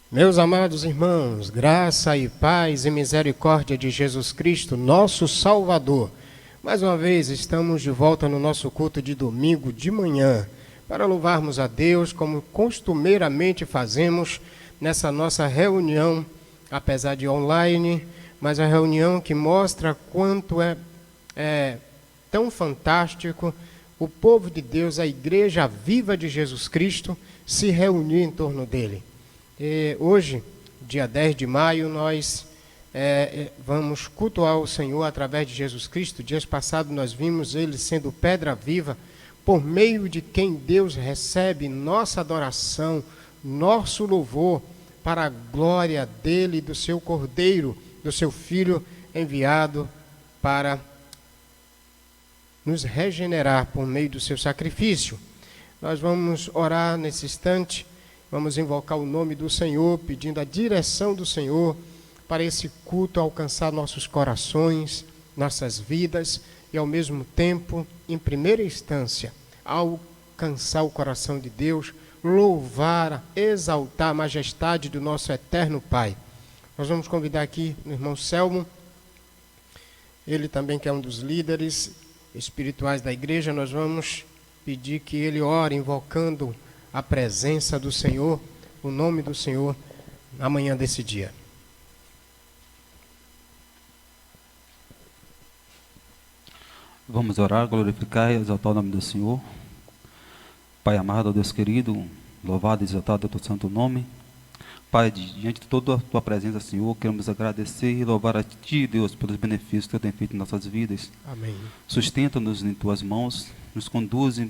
Meus amados irmãos, graça e paz e misericórdia de Jesus Cristo, nosso Salvador. Mais uma vez estamos de volta no nosso culto de domingo de manhã, para louvarmos a Deus como costumeiramente fazemos nessa nossa reunião, apesar de online, mas a reunião que mostra quanto é tão fantástico o povo de Deus, a igreja viva de Jesus Cristo, se reunir em torno dele. Hoje, dia 10 de maio, nós vamos cultuar o Senhor através de Jesus Cristo. Dias passados nós vimos ele sendo pedra viva, por meio de quem Deus recebe nossa adoração, nosso louvor, para a glória dele, do seu Cordeiro, do seu Filho enviado para nos regenerar por meio do seu sacrifício. Nós vamos orar nesse instante. Vamos invocar o nome do Senhor, pedindo a direção do Senhor para esse culto alcançar nossos corações, nossas vidas e, ao mesmo tempo, em primeira instância, alcançar o coração de Deus, louvar, exaltar a majestade do nosso eterno Pai. Nós vamos convidar aqui o irmão Selmo, ele também que é um dos líderes espirituais da igreja. Nós vamos pedir que ele ore invocando a presença do Senhor, o nome do Senhor, na manhã desse dia. Vamos orar, glorificar e exaltar o nome do Senhor. Pai amado, Deus querido, louvado e exaltado é o teu santo nome. Pai, diante de toda a tua presença, Senhor, queremos agradecer e louvar a Ti, Deus, pelos benefícios que Tu tem feito em nossas vidas. Amém. Sustenta-nos em Tuas mãos, nos conduz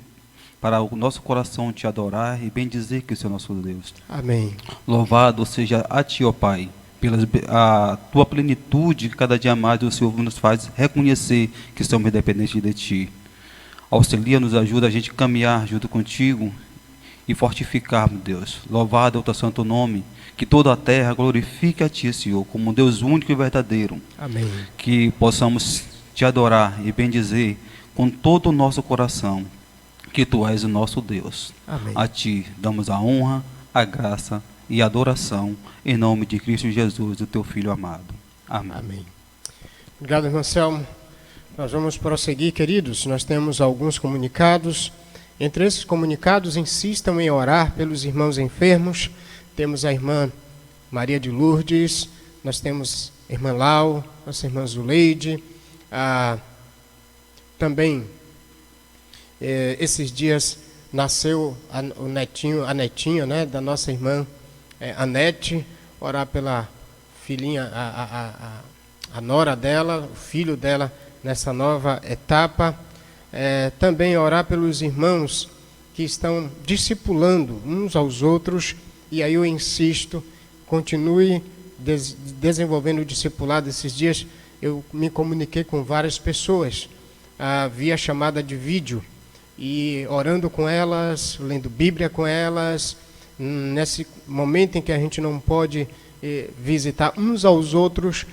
para o nosso coração Te adorar e bendizer que o Senhor é nosso Deus. Amém. Louvado seja a Ti, ó Pai, pela a Tua plenitude, que cada dia mais o Senhor nos faz reconhecer que somos dependentes de Ti. Auxilia, nos ajuda a gente caminhar junto contigo e fortificarmos, Deus. Louvado é o Teu santo nome, que toda a terra glorifique a Ti, Senhor, como um Deus único e verdadeiro. Amém. Que possamos Te adorar e bendizer com todo o nosso coração, que Tu és o nosso Deus. Amém. A Ti damos a honra, a graça e a adoração, em nome de Cristo Jesus, o Teu Filho amado. Amém. Amém. Obrigado, irmão Selmo. Nós vamos prosseguir, queridos. Nós temos alguns comunicados. Entre esses comunicados, insistam em orar pelos irmãos enfermos. Temos a irmã Maria de Lourdes, nós temos a irmã Lau, nossa irmã Zuleide, também esses dias nasceu a netinha, né, da nossa irmã Anete. Orar pela filhinha, a nora dela, o filho dela nessa nova etapa. Também orar pelos irmãos que estão discipulando uns aos outros. E aí eu insisto, continue desenvolvendo o discipulado. Esses dias eu me comuniquei com várias pessoas via chamada de vídeo, e orando com elas, lendo Bíblia com elas, nesse momento em que a gente não pode visitar uns aos outros,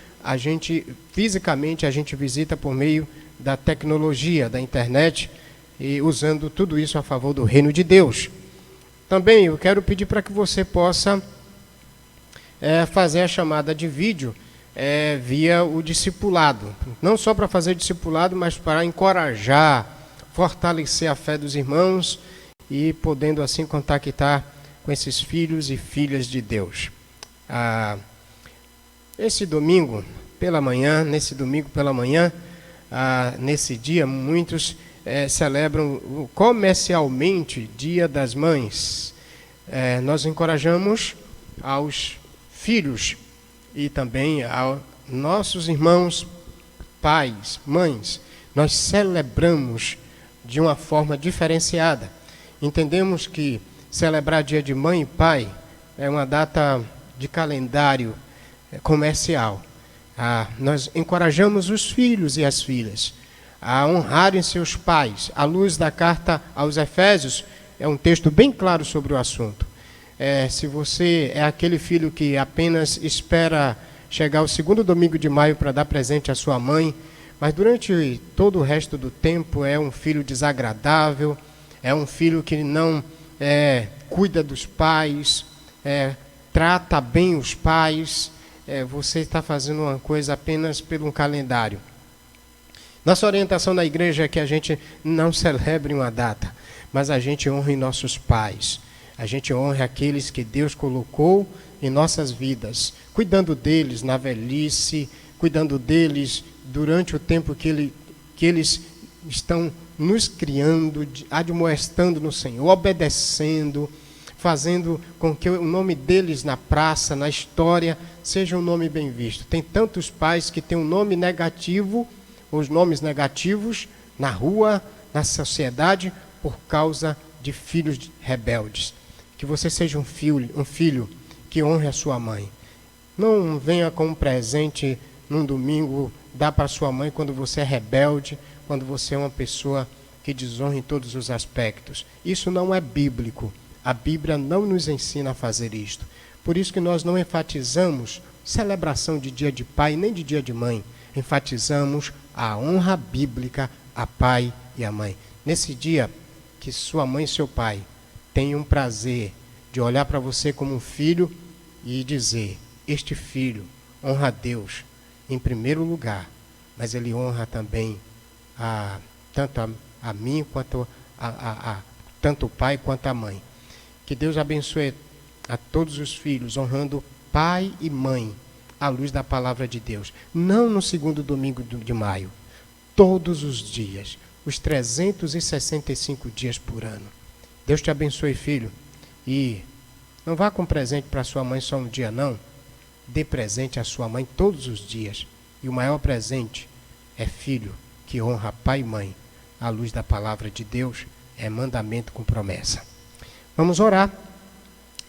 fisicamente a gente visita por meio da tecnologia, da internet, e usando tudo isso a favor do reino de Deus. Também eu quero pedir para que você possa fazer a chamada de vídeo via o discipulado. Não só para fazer discipulado, mas para encorajar, fortalecer a fé dos irmãos e podendo assim contactar com esses filhos e filhas de Deus. Nesse domingo pela manhã, nesse dia, muitos celebram comercialmente Dia das Mães. Nós encorajamos aos filhos e também aos nossos irmãos, pais, mães. Nós celebramos de uma forma diferenciada. Entendemos que celebrar Dia de Mãe e Pai é uma data de calendário comercial. Nós encorajamos os filhos e as filhas a honrarem seus pais. À luz da carta aos Efésios, é um texto bem claro sobre o assunto. Se você é aquele filho que apenas espera chegar o segundo domingo de maio para dar presente à sua mãe, mas durante todo o resto do tempo é um filho desagradável, é um filho que não cuida dos pais, trata bem os pais, você está fazendo uma coisa apenas pelo calendário. Nossa orientação na igreja é que a gente não celebre uma data, mas a gente honre nossos pais. A gente honre aqueles que Deus colocou em nossas vidas, cuidando deles na velhice, cuidando deles durante o tempo que eles estão nos criando, admoestando no Senhor, obedecendo, fazendo com que o nome deles na praça, na história, seja um nome bem visto. Tem tantos pais que têm um nome negativo, os nomes negativos na rua, na sociedade, por causa de filhos rebeldes. Que você seja um filho que honre a sua mãe. Não venha com um presente num domingo, dar para sua mãe quando você é rebelde, quando você é uma pessoa que desonra em todos os aspectos. Isso não é bíblico. A Bíblia não nos ensina a fazer isto. Por isso que nós não enfatizamos celebração de dia de pai, nem de dia de mãe. Enfatizamos a honra bíblica a pai e a mãe. Nesse dia, que sua mãe e seu pai tenham um prazer de olhar para você como um filho e dizer: este filho honra a Deus em primeiro lugar, mas ele honra também tanto a mim quanto tanto o pai quanto a mãe. Que Deus abençoe a todos os filhos, honrando pai e mãe, à luz da palavra de Deus. Não no segundo domingo de maio, todos os dias, os 365 dias por ano. Deus te abençoe, filho. E não vá com presente para sua mãe só um dia, não. Dê presente à sua mãe todos os dias. E o maior presente é filho que honra pai e mãe, à luz da palavra de Deus, é mandamento com promessa. Vamos orar.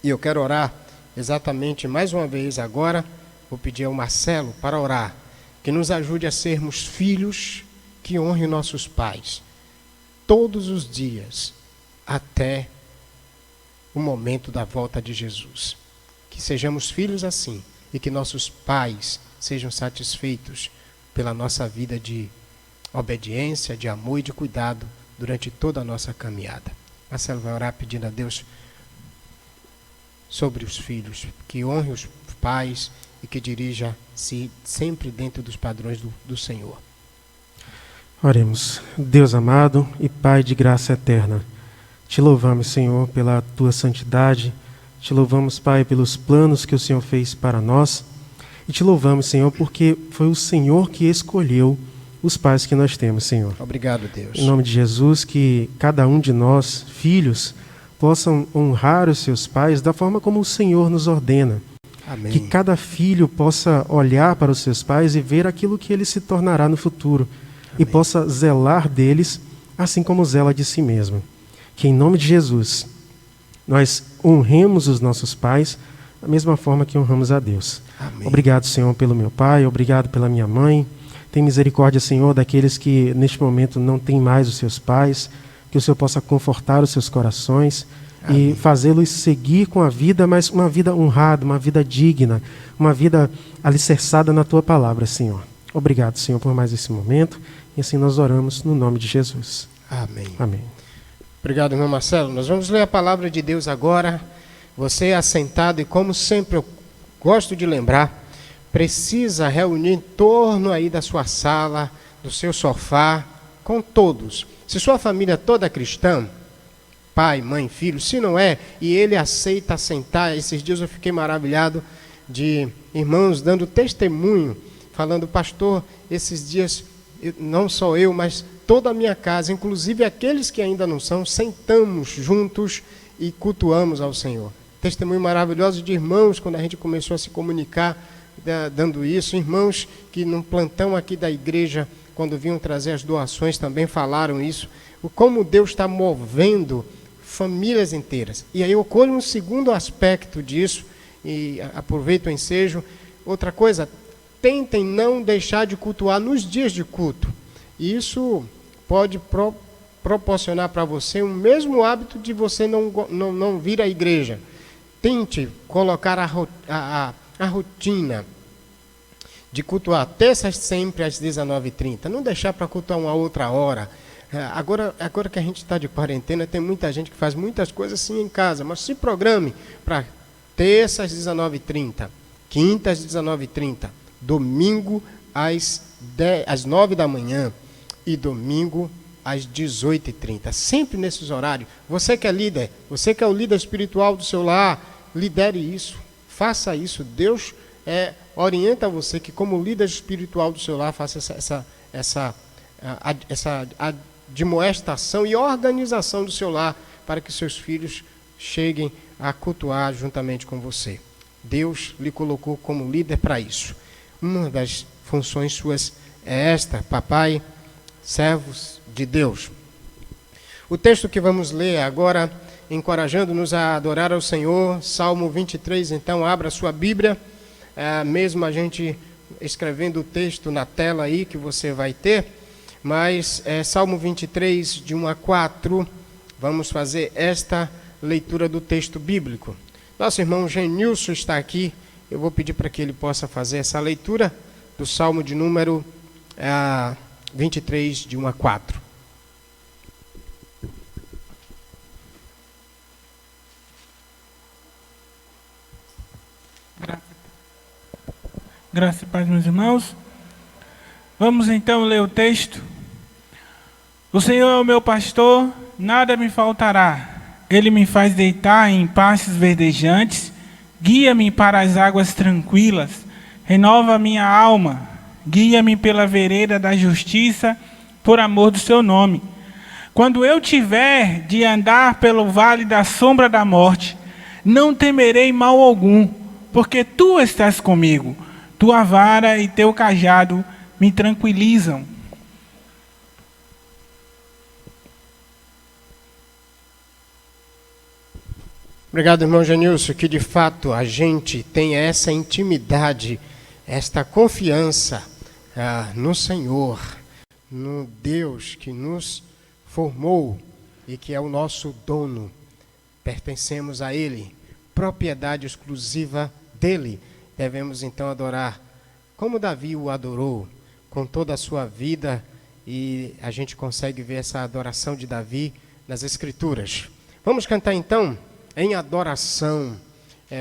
E eu quero orar exatamente mais uma vez agora. Vou pedir ao Marcelo para orar, que nos ajude a sermos filhos que honrem nossos pais todos os dias, até o momento da volta de Jesus. Que sejamos filhos assim, e que nossos pais sejam satisfeitos pela nossa vida de obediência, de amor e de cuidado durante toda a nossa caminhada. Marcelo vai orar pedindo a Deus sobre os filhos, que honre os pais e que dirija-se sempre dentro dos padrões do Senhor. Oremos. Deus amado e Pai de graça eterna, te louvamos, Senhor, pela tua santidade, te louvamos, Pai, pelos planos que o Senhor fez para nós, e te louvamos, Senhor, porque foi o Senhor que escolheu os pais que nós temos, Senhor. Obrigado, Deus. Em nome de Jesus, que cada um de nós, filhos, possam honrar os seus pais da forma como o Senhor nos ordena. Amém. Que cada filho possa olhar para os seus pais e ver aquilo que ele se tornará no futuro. Amém. E possa zelar deles, assim como zela de si mesmo. Que em nome de Jesus, nós honremos os nossos pais da mesma forma que honramos a Deus. Amém. Obrigado, Senhor, pelo meu pai, obrigado pela minha mãe. Tem misericórdia, Senhor, daqueles que neste momento não têm mais os seus pais, que o Senhor possa confortar os seus corações. Amém. E fazê-los seguir com a vida, mas uma vida honrada, uma vida digna, uma vida alicerçada na Tua palavra, Senhor. Obrigado, Senhor, por mais esse momento. E assim nós oramos no nome de Jesus. Amém. Amém. Obrigado, irmão Marcelo. Nós vamos ler a palavra de Deus agora. Você é assentado e, como sempre eu gosto de lembrar, precisa reunir em torno aí da sua sala, do seu sofá, com todos. Se sua família toda é cristã, pai, mãe, filho, se não é, e ele aceita sentar, esses dias eu fiquei maravilhado de irmãos dando testemunho, falando: pastor, esses dias, não só eu, mas toda a minha casa, inclusive aqueles que ainda não são, sentamos juntos e cultuamos ao Senhor. Testemunho maravilhoso de irmãos, quando a gente começou a se comunicar, dando isso, irmãos que no plantão aqui da igreja, quando vinham trazer as doações, também falaram isso, como Deus está movendo famílias inteiras. E aí eu colho um segundo aspecto disso, e aproveito o ensejo. Outra coisa, tentem não deixar de cultuar nos dias de culto. Isso pode proporcionar para você o mesmo hábito de você não vir à igreja. Tente colocar a rotina de cultuar terças sempre às 19h30. Não deixar para cultuar uma outra hora. Agora que a gente está de quarentena, tem muita gente que faz muitas coisas assim em casa, mas se programe para terça às 19h30, quinta às 19h30, domingo às 9 da manhã e domingo às 18h30. Sempre nesses horários. Você que é líder, você que é o líder espiritual do seu lar, lidere isso, faça isso. Deus orienta você que, como líder espiritual do seu lar, faça essa admoestação e organização do seu lar para que seus filhos cheguem a cultuar juntamente com você. Deus lhe colocou como líder para isso. Uma das funções suas é esta, papai, servos de Deus. O texto que vamos ler agora, encorajando-nos a adorar ao Senhor, Salmo 23, então abra sua Bíblia, mesmo a gente escrevendo o texto na tela aí que você vai ter, mas Salmo 23, de 1 a 4, vamos fazer esta leitura do texto bíblico. Nosso irmão Genilson está aqui, eu vou pedir para que ele possa fazer essa leitura do Salmo de número 23, de 1 a 4. Graças e paz, meus irmãos. Vamos então ler o texto. O Senhor é o meu pastor, nada me faltará. Ele me faz deitar em pastos verdejantes, guia-me para as águas tranquilas, renova minha alma, guia-me pela vereda da justiça, por amor do seu nome. Quando eu tiver de andar pelo vale da sombra da morte, não temerei mal algum, porque tu estás comigo. Tua vara e teu cajado me tranquilizam. Obrigado, irmão Genilson, que de fato a gente tenha essa intimidade, esta confiança no Senhor, no Deus que nos formou e que é o nosso dono. Pertencemos a Ele, propriedade exclusiva dEle. Devemos então adorar como Davi o adorou, com toda a sua vida, e a gente consegue ver essa adoração de Davi nas Escrituras. Vamos cantar então em adoração.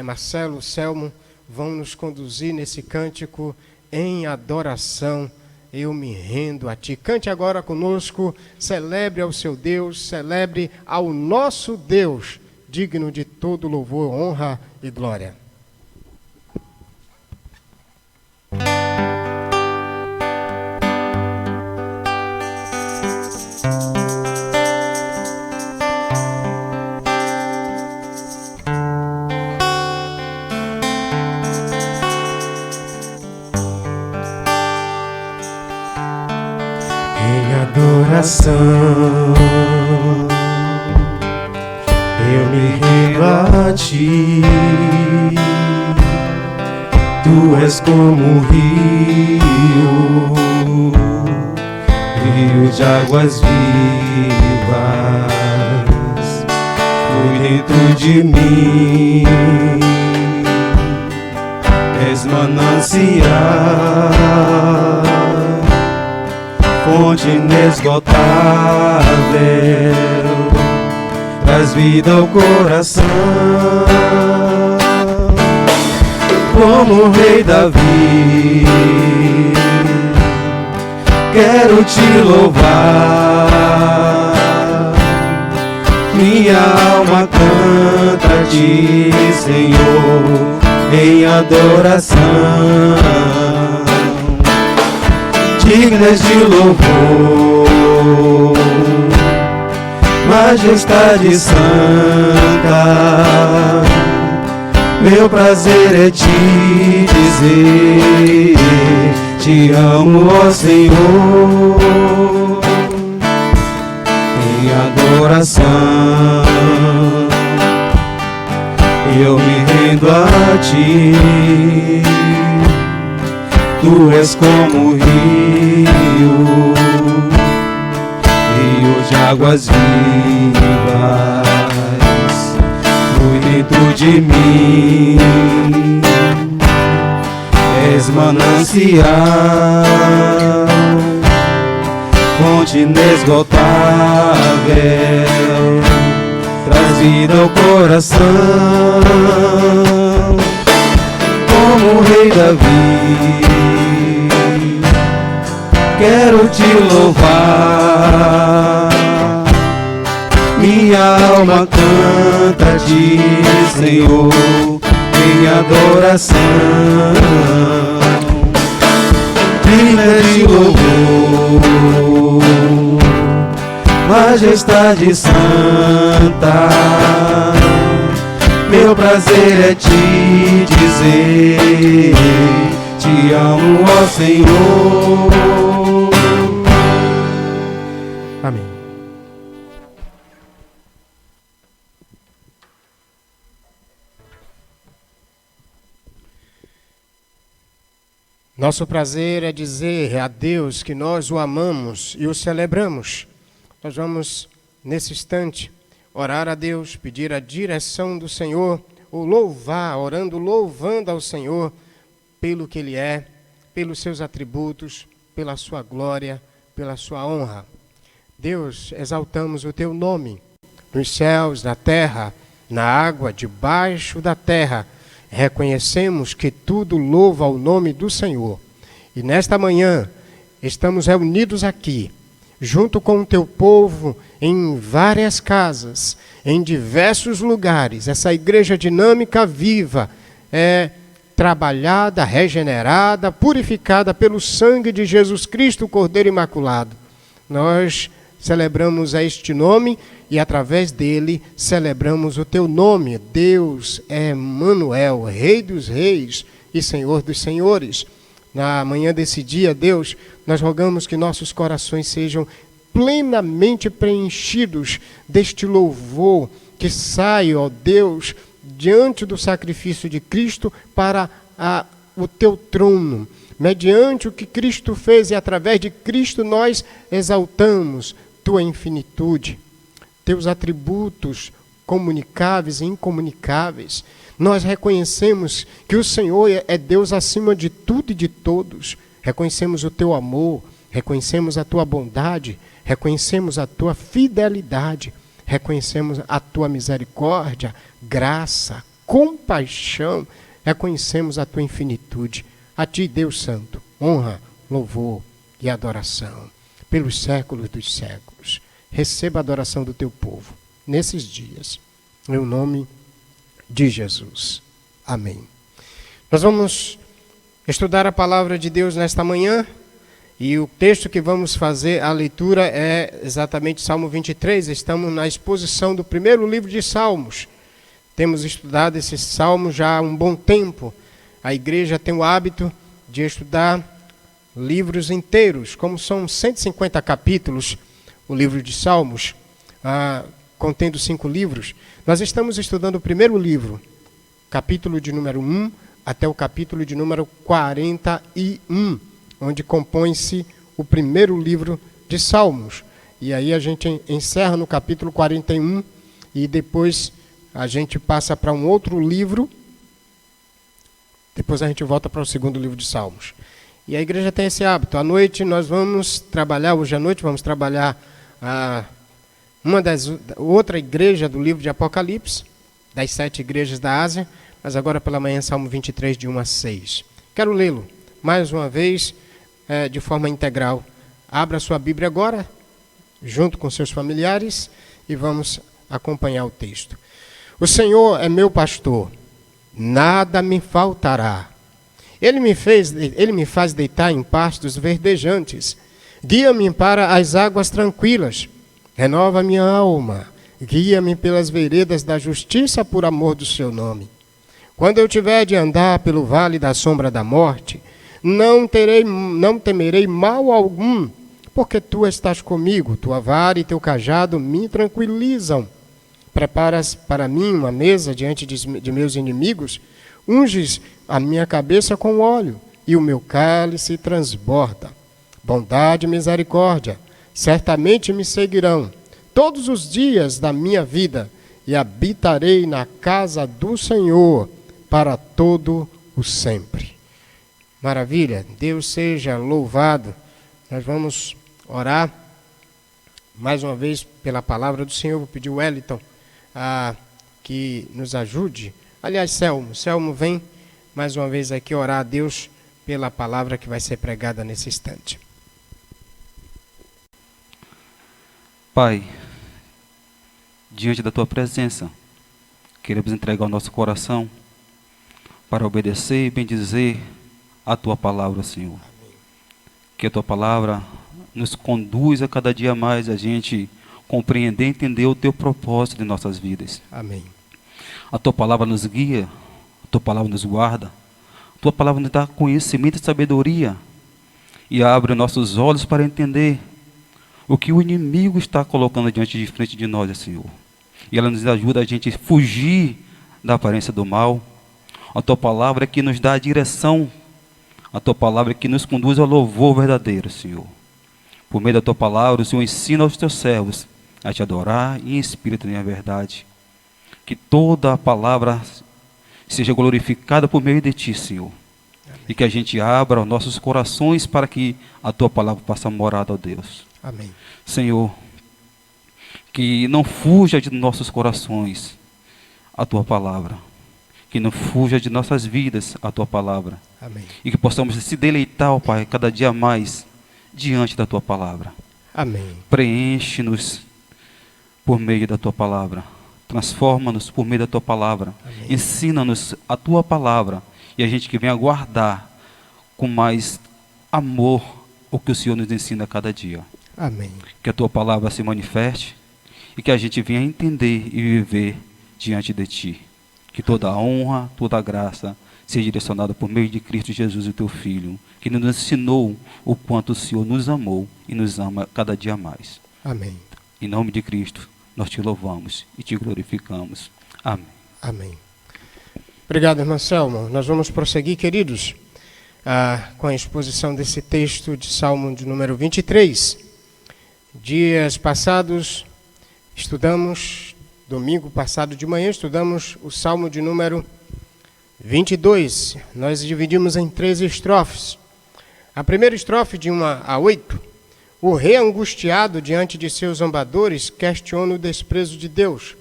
Marcelo, Selmo vão nos conduzir nesse cântico em adoração. Eu me rendo a ti. Cante agora conosco, celebre ao seu Deus, celebre ao nosso Deus, digno de todo louvor, honra e glória. Em adoração eu me rendo a ti. Tu és como um rio, rio de águas vivas, flui dentro de mim. És manancial, fonte inesgotável, traz vida ao coração. Como o rei Davi, quero te louvar. Minha alma canta a ti, Senhor, em adoração. Dignas de louvor, majestade santa. Meu prazer é te dizer, te amo, ó Senhor, em adoração. Eu me rendo a ti. Tu és como o rio, rio de águas vivas, flui dentro de mim. És manancial, fonte inesgotável, traz vida ao coração. o rei Davi. Quero te louvar, minha alma canta a ti, Senhor, em adoração. Digna de louvor, majestade santa. Meu prazer é te dizer, te amo, ó Senhor. Amém. Nosso prazer é dizer a Deus que nós o amamos e o celebramos. Nós vamos, nesse instante, orar a Deus, pedir a direção do Senhor, o louvar, orando, louvando ao Senhor pelo que Ele é, pelos seus atributos, pela sua glória, pela sua honra. Deus, exaltamos o Teu nome nos céus, na terra, na água, debaixo da terra. Reconhecemos que tudo louva o nome do Senhor. E nesta manhã, estamos reunidos aqui, junto com o Teu povo, em várias casas, em diversos lugares. Essa igreja dinâmica, viva, é trabalhada, regenerada, purificada pelo sangue de Jesus Cristo, o Cordeiro Imaculado. Nós celebramos a este nome e através dele celebramos o Teu nome. Deus é Emmanuel, Rei dos Reis e Senhor dos Senhores. Na manhã desse dia, Deus, nós rogamos que nossos corações sejam plenamente preenchidos deste louvor que sai, ó Deus, diante do sacrifício de Cristo para o Teu trono. Mediante o que Cristo fez e através de Cristo nós exaltamos Tua infinitude, Teus atributos comunicáveis e incomunicáveis. Nós reconhecemos que o Senhor é Deus acima de tudo e de todos. Reconhecemos o Teu amor, reconhecemos a Tua bondade, reconhecemos a Tua fidelidade, reconhecemos a Tua misericórdia, graça, compaixão, reconhecemos a Tua infinitude. A Ti, Deus Santo, honra, louvor e adoração pelos séculos dos séculos. Receba a adoração do Teu povo nesses dias, em nome de Jesus. Amém. Nós vamos estudar a palavra de Deus nesta manhã e o texto que vamos fazer a leitura é exatamente Salmo 23. Estamos na exposição do primeiro livro de Salmos. Temos estudado esse salmo já há um bom tempo. A igreja tem o hábito de estudar livros inteiros, como são 150 capítulos, o livro de Salmos, contendo 5 livros. Nós estamos estudando o primeiro livro, capítulo de número 1 até o capítulo de número 41, onde compõe-se o primeiro livro de Salmos. E aí a gente encerra no capítulo 41 e depois a gente passa para um outro livro. Depois a gente volta para o segundo livro de Salmos. E a igreja tem esse hábito. À noite nós vamos trabalhar, hoje à noite vamos trabalhar outra igreja do livro de Apocalipse, das 7 igrejas da Ásia, mas agora pela manhã Salmo 23, de 1 a 6. Quero lê-lo mais uma vez, de forma integral. Abra sua Bíblia agora, junto com seus familiares, e vamos acompanhar o texto. O Senhor é meu pastor, nada me faltará. Ele me faz deitar em pastos verdejantes. Guia-me para as águas tranquilas. Renova minha alma. Guia-me pelas veredas da justiça por amor do seu nome. Quando eu tiver de andar pelo vale da sombra da morte, não temerei mal algum, porque tu estás comigo. Tua vara e teu cajado me tranquilizam. Preparas para mim uma mesa diante de meus inimigos. Unges a minha cabeça com óleo, e o meu cálice transborda. Bondade e misericórdia certamente me seguirão todos os dias da minha vida, e habitarei na casa do Senhor para todo o sempre. Maravilha, Deus seja louvado. Nós vamos orar mais uma vez pela palavra do Senhor. Vou pedir o Wellington que nos ajude. Aliás, Selmo vem mais uma vez aqui orar a Deus pela palavra que vai ser pregada nesse instante. Pai, diante da Tua presença, queremos entregar o nosso coração para obedecer e bendizer a Tua palavra, Senhor. Que a Tua palavra nos conduza cada dia mais a gente compreender e entender o Teu propósito em nossas vidas. Amém. A Tua palavra nos guia, a Tua palavra nos guarda, a Tua palavra nos dá conhecimento e sabedoria e abre nossos olhos para entender o que o inimigo está colocando diante de frente de nós, Senhor. E ela nos ajuda a gente fugir da aparência do mal. A Tua palavra é que nos dá a direção, a Tua palavra é que nos conduz ao louvor verdadeiro, Senhor. Por meio da Tua palavra, o Senhor ensina aos Teus servos a Te adorar em espírito e em verdade. Que toda a palavra seja glorificada por meio de Ti, Senhor. Amém. E que a gente abra os nossos corações para que a Tua palavra faça morada, ó Deus. Amém. Senhor, que não fuja de nossos corações a Tua palavra. Que não fuja de nossas vidas a Tua palavra. Amém. E que possamos se deleitar, ó Pai, cada dia mais diante da Tua palavra. Amém. Preenche-nos por meio da Tua palavra. Transforma-nos por meio da Tua palavra. Amém. Ensina-nos a Tua palavra. E a gente que venha guardar com mais amor o que o Senhor nos ensina a cada dia. Amém. Que a Tua palavra se manifeste e que a gente venha entender e viver diante de Ti. Que toda a honra, toda a graça seja direcionada por meio de Cristo Jesus, o Teu Filho, que nos ensinou o quanto o Senhor nos amou e nos ama cada dia mais. Amém. Em nome de Cristo, nós Te louvamos e Te glorificamos. Amém. Amém. Obrigado, irmão Selma. Nós vamos prosseguir, queridos, com a exposição desse texto de Salmo de número 23. Dias passados, domingo passado de manhã, estudamos o Salmo de número 22. Nós dividimos em 3 estrofes. A primeira estrofe, de 1 a 8, o rei angustiado diante de seus zombadores questiona o desprezo de Deus.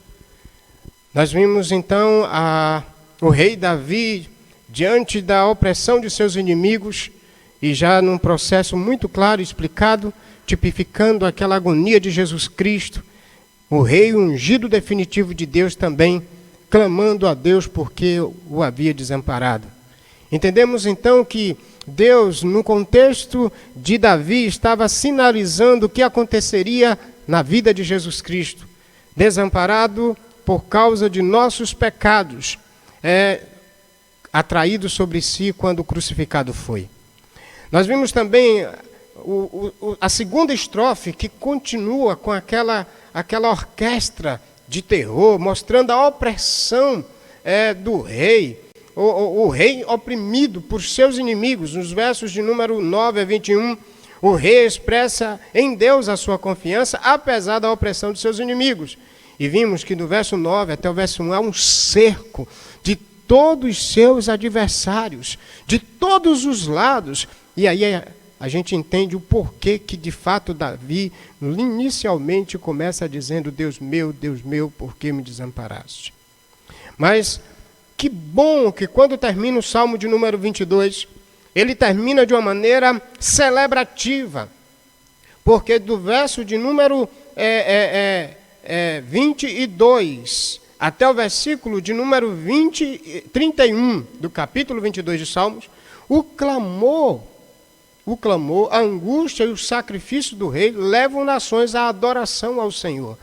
Nós vimos então o rei Davi diante da opressão de seus inimigos e já num processo muito claro e explicado, tipificando aquela agonia de Jesus Cristo, o rei ungido definitivo de Deus também, clamando a Deus porque o havia desamparado. Entendemos então que Deus, no contexto de Davi, estava sinalizando o que aconteceria na vida de Jesus Cristo, desamparado por causa de nossos pecados, atraído sobre si quando crucificado foi. Nós vimos também a segunda estrofe, que continua com aquela orquestra de terror, mostrando a opressão do rei, o rei oprimido por seus inimigos. Nos versos de número 9 a 21, o rei expressa em Deus a sua confiança, apesar da opressão de seus inimigos. E vimos que do verso 9 até o verso 1 há um cerco de todos os seus adversários, de todos os lados. E aí a gente entende o porquê que, de fato, Davi inicialmente começa dizendo: Deus meu, por que me desamparaste? Mas que bom que quando termina o Salmo de número 22, ele termina de uma maneira celebrativa. Porque do verso de número 22 até o versículo de número 31 do capítulo 22 de Salmos, o clamor, a angústia e o sacrifício do rei levam nações à adoração ao Senhor.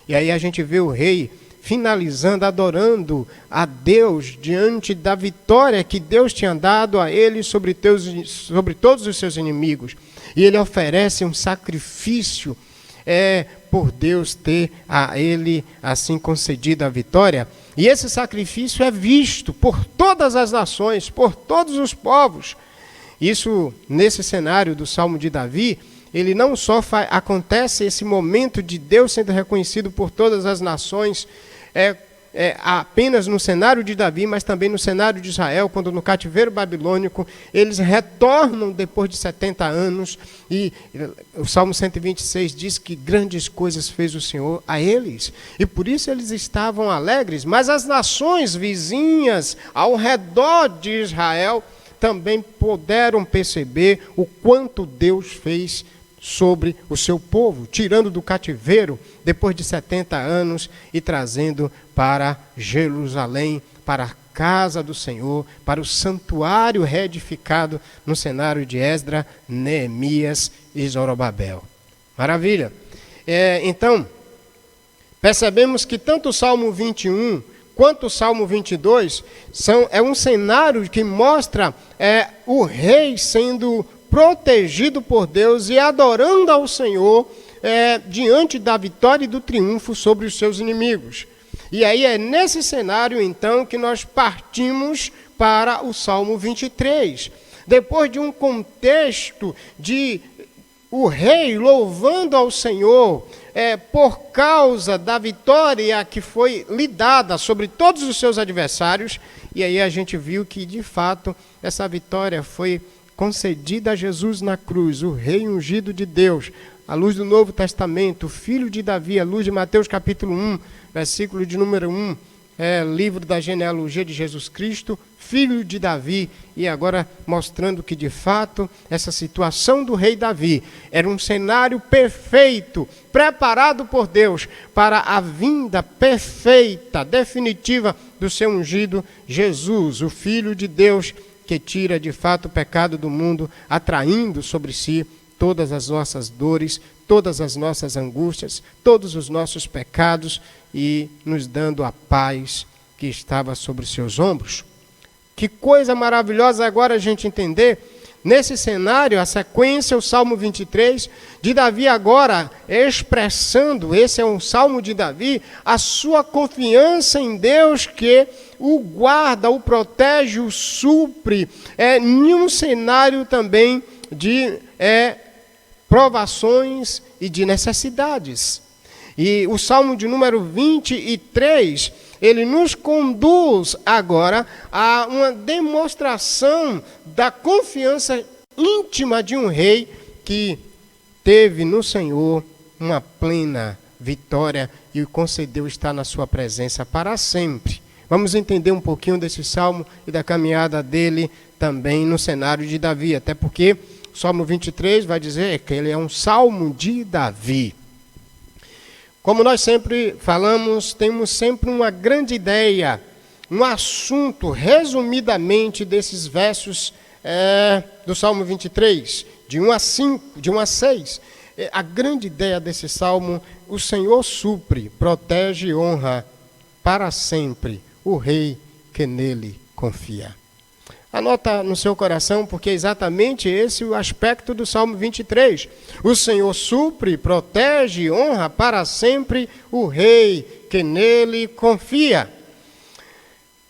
E aí a gente vê o rei finalizando, adorando a Deus diante da vitória que Deus tinha dado a ele sobre todos os seus inimigos. E ele oferece um sacrifício por Deus ter a ele assim concedido a vitória. E esse sacrifício é visto por todas as nações, por todos os povos. Isso, nesse cenário do Salmo de Davi, ele não só acontece esse momento de Deus sendo reconhecido por todas as nações, apenas no cenário de Davi, mas também no cenário de Israel, quando no cativeiro babilônico, eles retornam depois de 70 anos, e o Salmo 126 diz que grandes coisas fez o Senhor a eles, e por isso eles estavam alegres, mas as nações vizinhas ao redor de Israel também puderam perceber o quanto Deus fez sobre o seu povo, tirando do cativeiro depois de 70 anos e trazendo para Jerusalém, para a casa do Senhor, para o santuário reedificado no cenário de Esdras, Neemias e Zorobabel. Maravilha! Então, percebemos que tanto o Salmo 21 quanto o Salmo 22 é um cenário que mostra o rei sendo protegido por Deus e adorando ao Senhor diante da vitória e do triunfo sobre os seus inimigos. E aí é nesse cenário, então, que nós partimos para o Salmo 23. Depois de um contexto de o rei louvando ao Senhor por causa da vitória que foi lhe dada sobre todos os seus adversários, e aí a gente viu que, de fato, essa vitória foi concedida a Jesus na cruz, o rei ungido de Deus, à luz do Novo Testamento, o filho de Davi, à luz de Mateus capítulo 1, versículo de número 1, livro da genealogia de Jesus Cristo, filho de Davi, e agora mostrando que, de fato, essa situação do rei Davi era um cenário perfeito, preparado por Deus para a vinda perfeita, definitiva do seu ungido Jesus, o Filho de Deus, que tira, de fato, o pecado do mundo, atraindo sobre si todas as nossas dores, todas as nossas angústias, todos os nossos pecados e nos dando a paz que estava sobre os seus ombros. Que coisa maravilhosa agora a gente entender, nesse cenário, a sequência, o Salmo 23, de Davi agora expressando, esse é um Salmo de Davi, a sua confiança em Deus que o guarda, o protege, o supre, em um cenário também de provações e de necessidades. E o Salmo de número 23, ele nos conduz agora a uma demonstração da confiança íntima de um rei que teve no Senhor uma plena vitória e o concedeu estar na sua presença para sempre. Vamos entender um pouquinho desse salmo e da caminhada dele também no cenário de Davi, até porque o Salmo 23 vai dizer que ele é um salmo de Davi. Como nós sempre falamos, temos sempre uma grande ideia, um assunto, resumidamente, desses versos do Salmo 23, de 1 a 5, de 1 a 6. A grande ideia desse salmo, o Senhor supre, protege e honra para sempre o rei que nele confia. Anota no seu coração, porque é exatamente esse o aspecto do Salmo 23. O Senhor supre, protege e honra para sempre o rei que nele confia.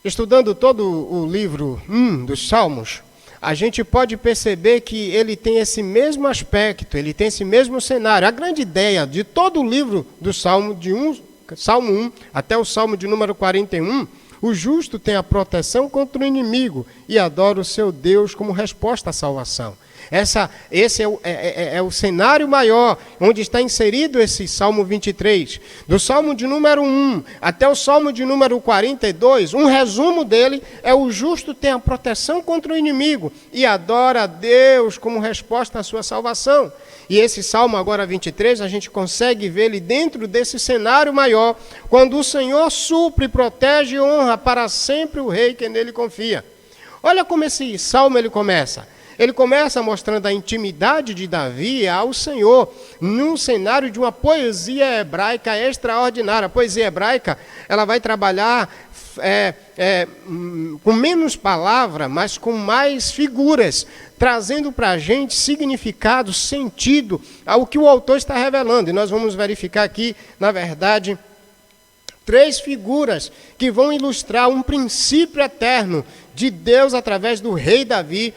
Estudando todo o livro dos Salmos, a gente pode perceber que ele tem esse mesmo aspecto, ele tem esse mesmo cenário. A grande ideia de todo o livro do Salmo, Salmo 1 até o Salmo de número 41, o justo tem a proteção contra o inimigo e adora o seu Deus como resposta à salvação. Esse é o cenário maior, onde está inserido esse Salmo 23. Do Salmo de número 1 até o Salmo de número 42, um resumo dele é o justo tem a proteção contra o inimigo e adora a Deus como resposta à sua salvação. E esse Salmo agora 23, a gente consegue ver ele dentro desse cenário maior, quando o Senhor supre, protege e honra para sempre o rei que nele confia. Olha como esse Salmo ele começa. Ele começa mostrando a intimidade de Davi ao Senhor, num cenário de uma poesia hebraica extraordinária. A poesia hebraica, ela vai trabalhar com menos palavra, mas com mais figuras, trazendo para a gente significado, sentido ao que o autor está revelando. E nós vamos verificar aqui, na verdade, 3 figuras que vão ilustrar um princípio eterno de Deus através do rei Davi,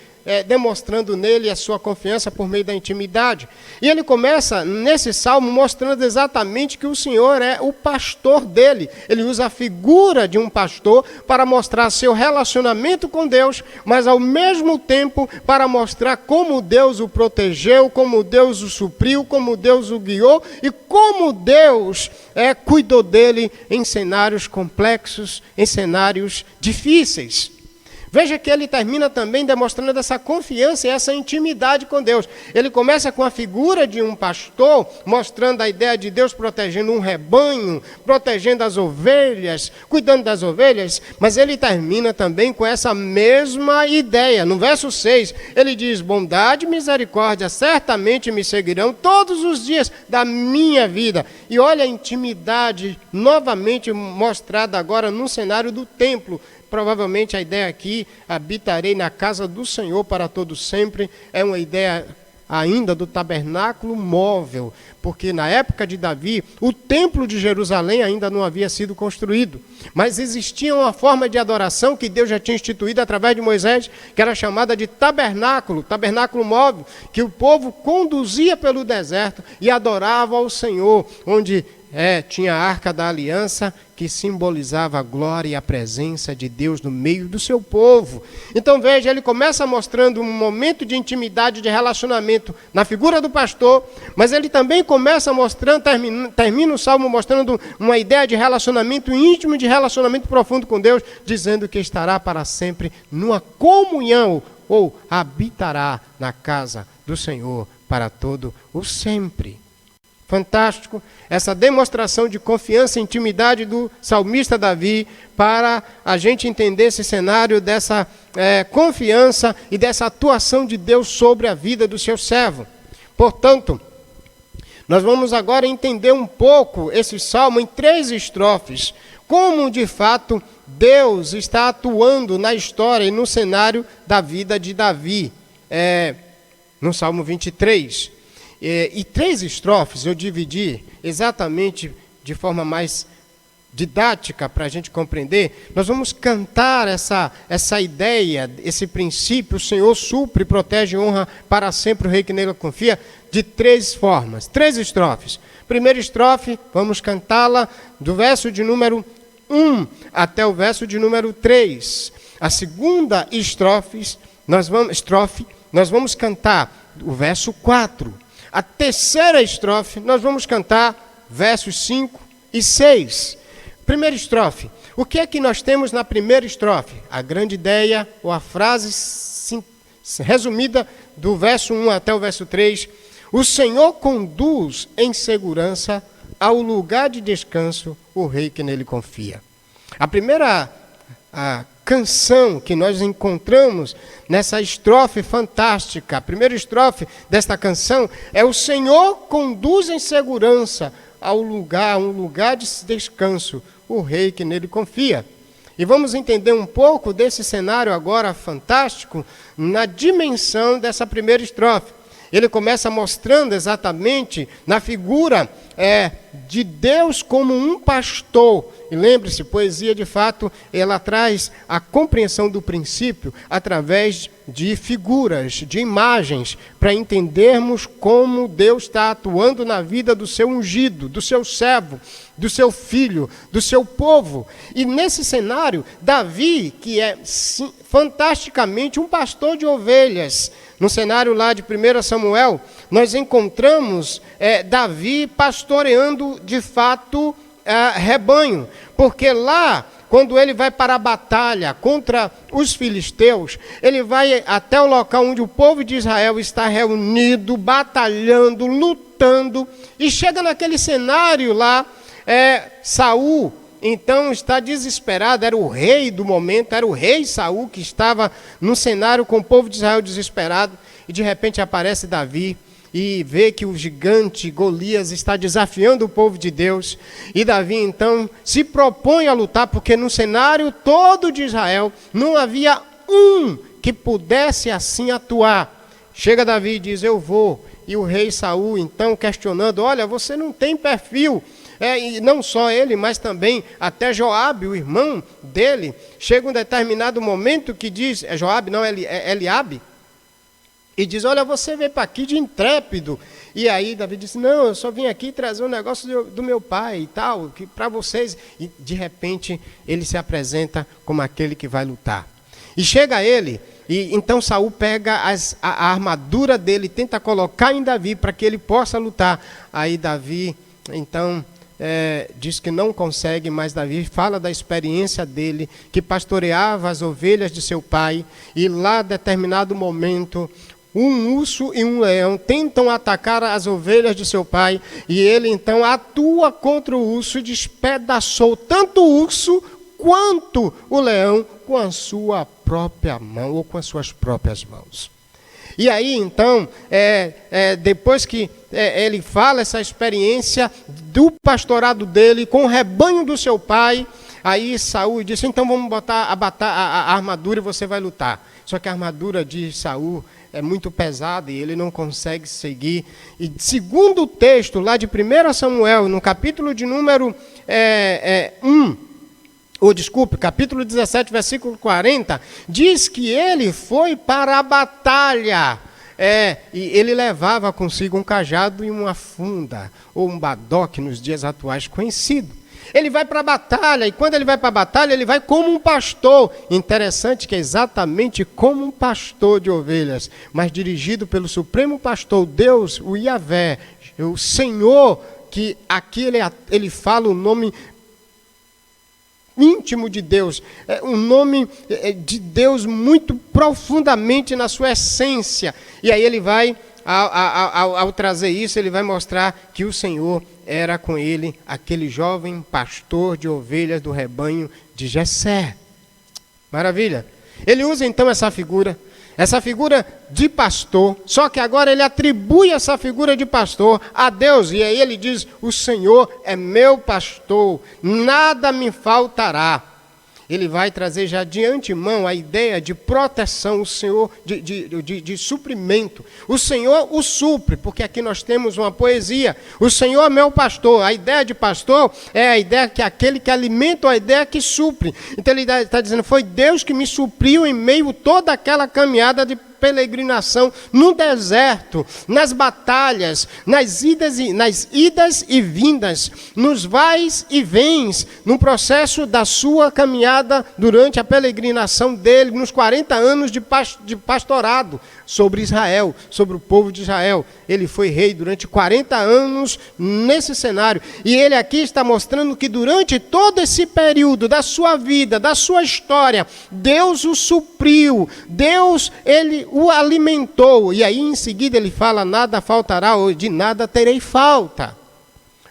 demonstrando nele a sua confiança por meio da intimidade. E ele começa nesse salmo mostrando exatamente que o Senhor é o pastor dele. Ele usa a figura de um pastor para mostrar seu relacionamento com Deus, mas ao mesmo tempo para mostrar como Deus o protegeu, como Deus o supriu, como Deus o guiou e como Deus cuidou dele em cenários complexos, em cenários difíceis. Veja que ele termina também demonstrando essa confiança e essa intimidade com Deus. Ele começa com a figura de um pastor, mostrando a ideia de Deus protegendo um rebanho, protegendo as ovelhas, cuidando das ovelhas, mas ele termina também com essa mesma ideia. No verso 6, ele diz: bondade e misericórdia certamente me seguirão todos os dias da minha vida. E olha a intimidade novamente mostrada agora no cenário do templo. Provavelmente a ideia aqui, habitarei na casa do Senhor para todo sempre, é uma ideia ainda do tabernáculo móvel, porque na época de Davi, o templo de Jerusalém ainda não havia sido construído, mas existia uma forma de adoração que Deus já tinha instituído através de Moisés, que era chamada de tabernáculo móvel, que o povo conduzia pelo deserto e adorava ao Senhor, onde tinha a Arca da Aliança, que simbolizava a glória e a presença de Deus no meio do seu povo. Então veja, ele começa mostrando um momento de intimidade, de relacionamento na figura do pastor, mas ele também começa mostrando, termina o salmo mostrando uma ideia de relacionamento íntimo, de relacionamento profundo com Deus, dizendo que estará para sempre numa comunhão, ou habitará na casa do Senhor para todo o sempre. Fantástico, essa demonstração de confiança e intimidade do salmista Davi para a gente entender esse cenário dessa confiança e dessa atuação de Deus sobre a vida do seu servo. Portanto, nós vamos agora entender um pouco esse salmo em 3 estrofes, como de fato Deus está atuando na história e no cenário da vida de Davi, no Salmo 23. E 3 estrofes eu dividi exatamente de forma mais didática para a gente compreender. Nós vamos cantar essa ideia, esse princípio: o Senhor supre, protege e honra para sempre o rei que nele confia, de 3 formas, 3 estrofes. Primeira estrofe, vamos cantá-la do verso de número 1 até o verso de número 3. A segunda estrofe, nós vamos cantar o verso 4. A terceira estrofe, nós vamos cantar versos 5 e 6. Primeira estrofe. O que é que nós temos na primeira estrofe? A grande ideia, ou a frase resumida do verso 1 até o verso 3. O Senhor conduz em segurança ao lugar de descanso o rei que nele confia. A primeira canção que nós encontramos nessa estrofe fantástica, a primeira estrofe desta canção é: o Senhor conduz em segurança ao lugar, um lugar de descanso, o rei que nele confia. E vamos entender um pouco desse cenário agora fantástico na dimensão dessa primeira estrofe. Ele começa mostrando exatamente na figura de Deus como um pastor. E lembre-se, poesia de fato, ela traz a compreensão do princípio através de figuras, de imagens, para entendermos como Deus está atuando na vida do seu ungido, do seu servo, do seu filho, do seu povo. E nesse cenário, Davi, que é fantasticamente um pastor de ovelhas, no cenário lá de 1 Samuel, nós encontramos Davi pastoreando de fato rebanho, porque lá, quando ele vai para a batalha contra os filisteus, ele vai até o local onde o povo de Israel está reunido, batalhando, lutando, e chega naquele cenário lá, Saul, então está desesperado, era o rei do momento, era o rei Saul que estava no cenário com o povo de Israel desesperado, e de repente aparece Davi, e vê que o gigante Golias está desafiando o povo de Deus. E Davi, então, se propõe a lutar, porque no cenário todo de Israel não havia um que pudesse assim atuar. Chega Davi e diz: eu vou. E o rei Saul, então, questionando: olha, você não tem perfil. E não só ele, mas também até Joabe, o irmão dele, chega um determinado momento que diz... Joabe não, Eliabe. e diz, olha, você veio para aqui de intrépido. E aí Davi disse, não, eu só vim aqui trazer um negócio do meu pai e tal, que para vocês. E de repente ele se apresenta como aquele que vai lutar. E chega ele, e então Saul pega a armadura dele, tenta colocar em Davi para que ele possa lutar. Aí Davi, então, diz que não consegue, mas Davi fala da experiência dele, que pastoreava as ovelhas de seu pai, e lá, determinado momento, um urso e um leão tentam atacar as ovelhas de seu pai, e ele então atua contra o urso e despedaçou tanto o urso quanto o leão com a sua própria mão, ou com as suas próprias mãos. E aí então, depois que ele fala essa experiência do pastorado dele com o rebanho do seu pai, aí Saul disse, então vamos botar a armadura e você vai lutar. Só que a armadura de Saul é muito pesada e ele não consegue seguir. E segundo o texto lá de 1 Samuel, no capítulo de número capítulo 17, versículo 40, diz que ele foi para a batalha. E ele levava consigo um cajado e uma funda, ou um badoque nos dias atuais conhecido. Ele vai para a batalha, e quando ele vai para a batalha, ele vai como um pastor. Interessante que é exatamente como um pastor de ovelhas, mas dirigido pelo Supremo Pastor, Deus, o Yahvé, o Senhor, que aqui ele fala o nome íntimo de Deus, um nome de Deus muito profundamente na sua essência. E aí ele vai, ao trazer isso, ele vai mostrar que o Senhor era com ele aquele jovem pastor de ovelhas do rebanho de Jessé. Maravilha. Ele usa então essa figura de pastor, só que agora ele atribui essa figura de pastor a Deus, e aí ele diz, o Senhor é meu pastor, nada me faltará. Ele vai trazer já de antemão a ideia de proteção, o Senhor de suprimento. O Senhor o supre, porque aqui nós temos uma poesia. O Senhor é meu pastor. A ideia de pastor é a ideia que aquele que alimenta, a ideia que supre. Então ele está dizendo, foi Deus que me supriu em meio a toda aquela caminhada de peregrinação no deserto, nas batalhas, nas idas e vindas, nos vais e vens, no processo da sua caminhada durante a peregrinação dele, nos 40 anos de pastorado sobre Israel, sobre o povo de Israel. Ele foi rei durante 40 anos nesse cenário. E ele aqui está mostrando que durante todo esse período da sua vida, da sua história, Deus o supriu, Deus, ele o alimentou. E aí em seguida ele fala, nada faltará, ou de nada terei falta.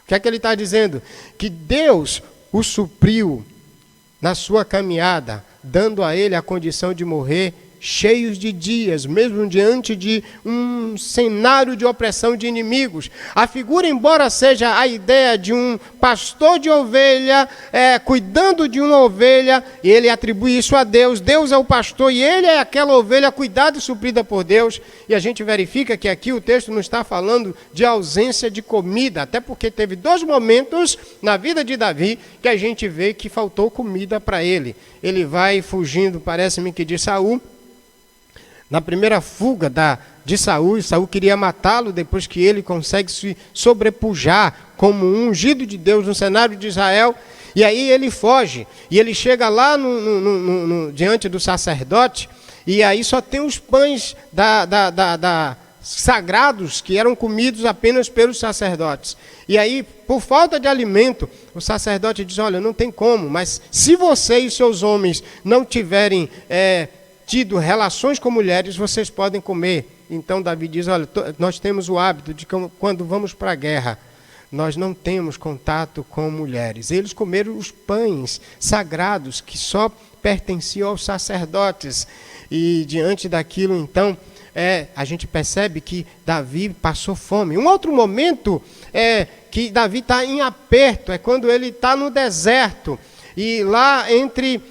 O que é que ele está dizendo? Que Deus o supriu na sua caminhada, dando a ele a condição de morrer cheios de dias, mesmo diante de um cenário de opressão de inimigos. A figura, embora seja a ideia de um pastor de ovelha, cuidando de uma ovelha, e ele atribui isso a Deus. Deus é o pastor e ele é aquela ovelha cuidada e suprida por Deus. E a gente verifica que aqui o texto não está falando de ausência de comida, até porque teve 2 momentos na vida de Davi que a gente vê que faltou comida para ele. Ele vai fugindo, parece-me que de Saul. Na primeira fuga de Saul, Saul queria matá-lo depois que ele consegue se sobrepujar como um ungido de Deus no cenário de Israel. E aí ele foge, e ele chega lá diante do sacerdote, e aí só tem os pães sagrados que eram comidos apenas pelos sacerdotes. E aí, por falta de alimento, o sacerdote diz, olha, não tem como, mas se você e seus homens não tiverem tido relações com mulheres, vocês podem comer. Então Davi diz, olha, nós temos o hábito de que quando vamos para a guerra, nós não temos contato com mulheres. Eles comeram os pães sagrados que só pertenciam aos sacerdotes. E diante daquilo, então, a gente percebe que Davi passou fome. Um outro momento que Davi está em aperto, é quando ele está no deserto. E lá entre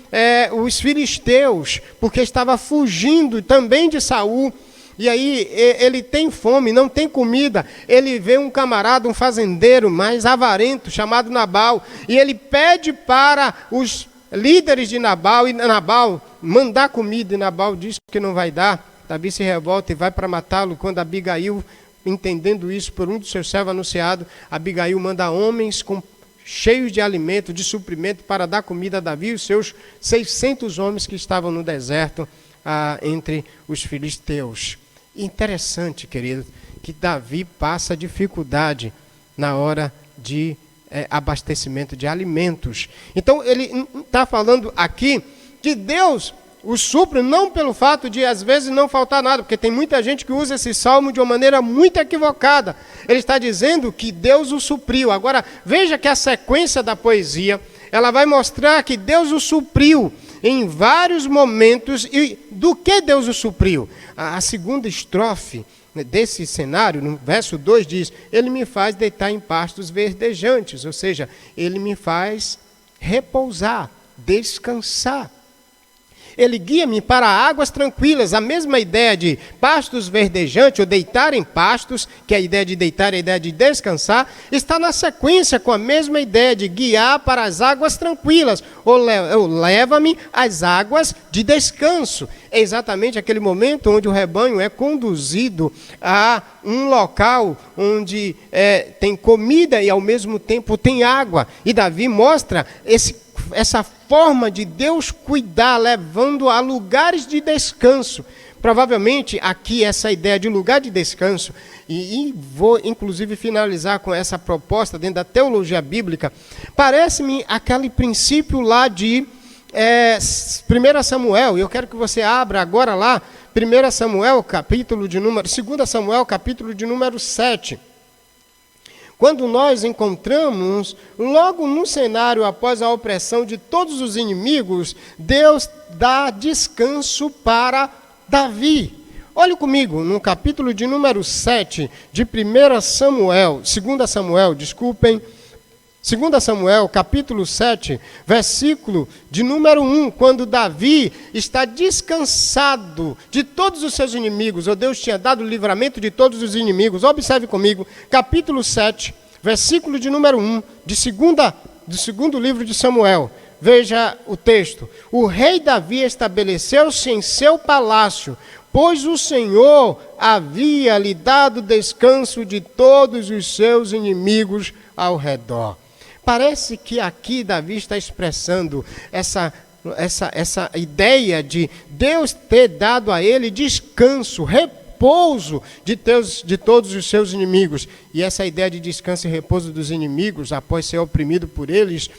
os filisteus, porque estava fugindo também de Saul, e aí ele tem fome, não tem comida, ele vê um camarada, um fazendeiro mais avarento, chamado Nabal, e ele pede para os líderes de Nabal, e Nabal mandar comida, e Nabal diz que não vai dar. Davi se revolta e vai para matá-lo. Quando Abigail, entendendo isso por um dos seus servos anunciado, Abigail manda homens cheios de alimento, de suprimento, para dar comida a Davi e os seus 600 homens que estavam no deserto entre os filisteus. Interessante, querido, que Davi passa dificuldade na hora de abastecimento de alimentos. Então ele está falando aqui que Deus o supre não pelo fato de às vezes não faltar nada, porque tem muita gente que usa esse salmo de uma maneira muito equivocada. Ele está dizendo que Deus o supriu. Agora veja que a sequência da poesia, ela vai mostrar que Deus o supriu em vários momentos. E do que Deus o supriu? A segunda estrofe desse cenário, no verso 2 diz: ele me faz deitar em pastos verdejantes, ou seja, ele me faz repousar, descansar. Ele guia-me para águas tranquilas. A mesma ideia de pastos verdejantes, ou deitar em pastos, que é a ideia de deitar e a ideia de descansar, está na sequência com a mesma ideia de guiar para as águas tranquilas, ou leva-me às águas de descanso. É exatamente aquele momento onde o rebanho é conduzido a um local onde tem comida e ao mesmo tempo tem água. E Davi mostra essa forma de Deus cuidar, levando a lugares de descanso. Provavelmente aqui essa ideia de lugar de descanso, e vou inclusive finalizar com essa proposta dentro da teologia bíblica, parece-me aquele princípio lá de 1 Samuel, e eu quero que você abra agora lá, 1 Samuel, capítulo de número, 2 Samuel, capítulo de número 7. Quando nós encontramos, logo no cenário após a opressão de todos os inimigos, Deus dá descanso para Davi. Olhe comigo, no capítulo de número 7 de 1 Samuel, 2 Samuel, desculpem, 2 Samuel, capítulo 7, versículo de número 1, quando Davi está descansado de todos os seus inimigos, ou Deus tinha dado o livramento de todos os inimigos. Observe comigo, capítulo 7, versículo de número 1, do segundo livro de Samuel. Veja o texto. O rei Davi estabeleceu-se em seu palácio, pois o Senhor havia lhe dado descanso de todos os seus inimigos ao redor. Parece que aqui Davi está expressando essa ideia de Deus ter dado a ele descanso, repouso de todos os seus inimigos. E essa ideia de descanso e repouso dos inimigos, após ser oprimido por eles,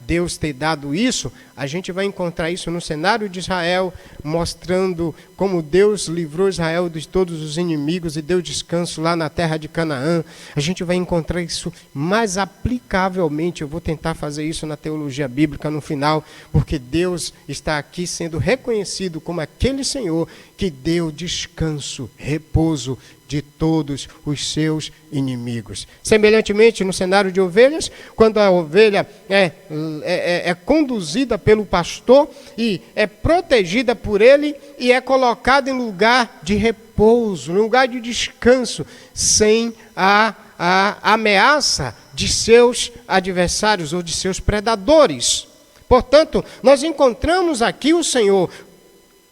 Deus ter dado isso, a gente vai encontrar isso no cenário de Israel, mostrando como Deus livrou Israel de todos os inimigos e deu descanso lá na terra de Canaã. A gente vai encontrar isso mais aplicavelmente, eu vou tentar fazer isso na teologia bíblica no final, porque Deus está aqui sendo reconhecido como aquele Senhor que deu descanso, repouso de todos os seus inimigos. Semelhantemente, no cenário de ovelhas, quando a ovelha é conduzida pelo pastor e é protegida por ele e é colocada em lugar de repouso, em lugar de descanso, sem a ameaça de seus adversários ou de seus predadores. Portanto, nós encontramos aqui o Senhor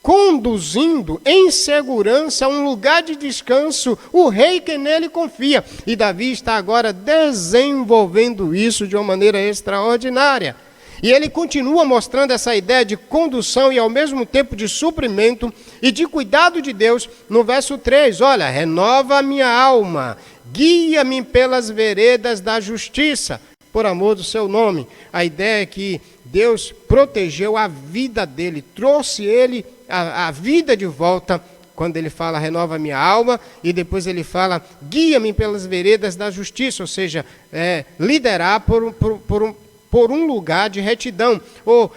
conduzindo em segurança a um lugar de descanso o rei que nele confia. E Davi está agora desenvolvendo isso de uma maneira extraordinária. E ele continua mostrando essa ideia de condução e ao mesmo tempo de suprimento e de cuidado de Deus no verso 3. Olha, renova a minha alma, guia-me pelas veredas da justiça, por amor do seu nome. A ideia é que Deus protegeu a vida dele, trouxe ele a vida de volta, quando ele fala renova minha alma, e depois ele fala guia-me pelas veredas da justiça, ou seja, liderar por um lugar de retidão, ou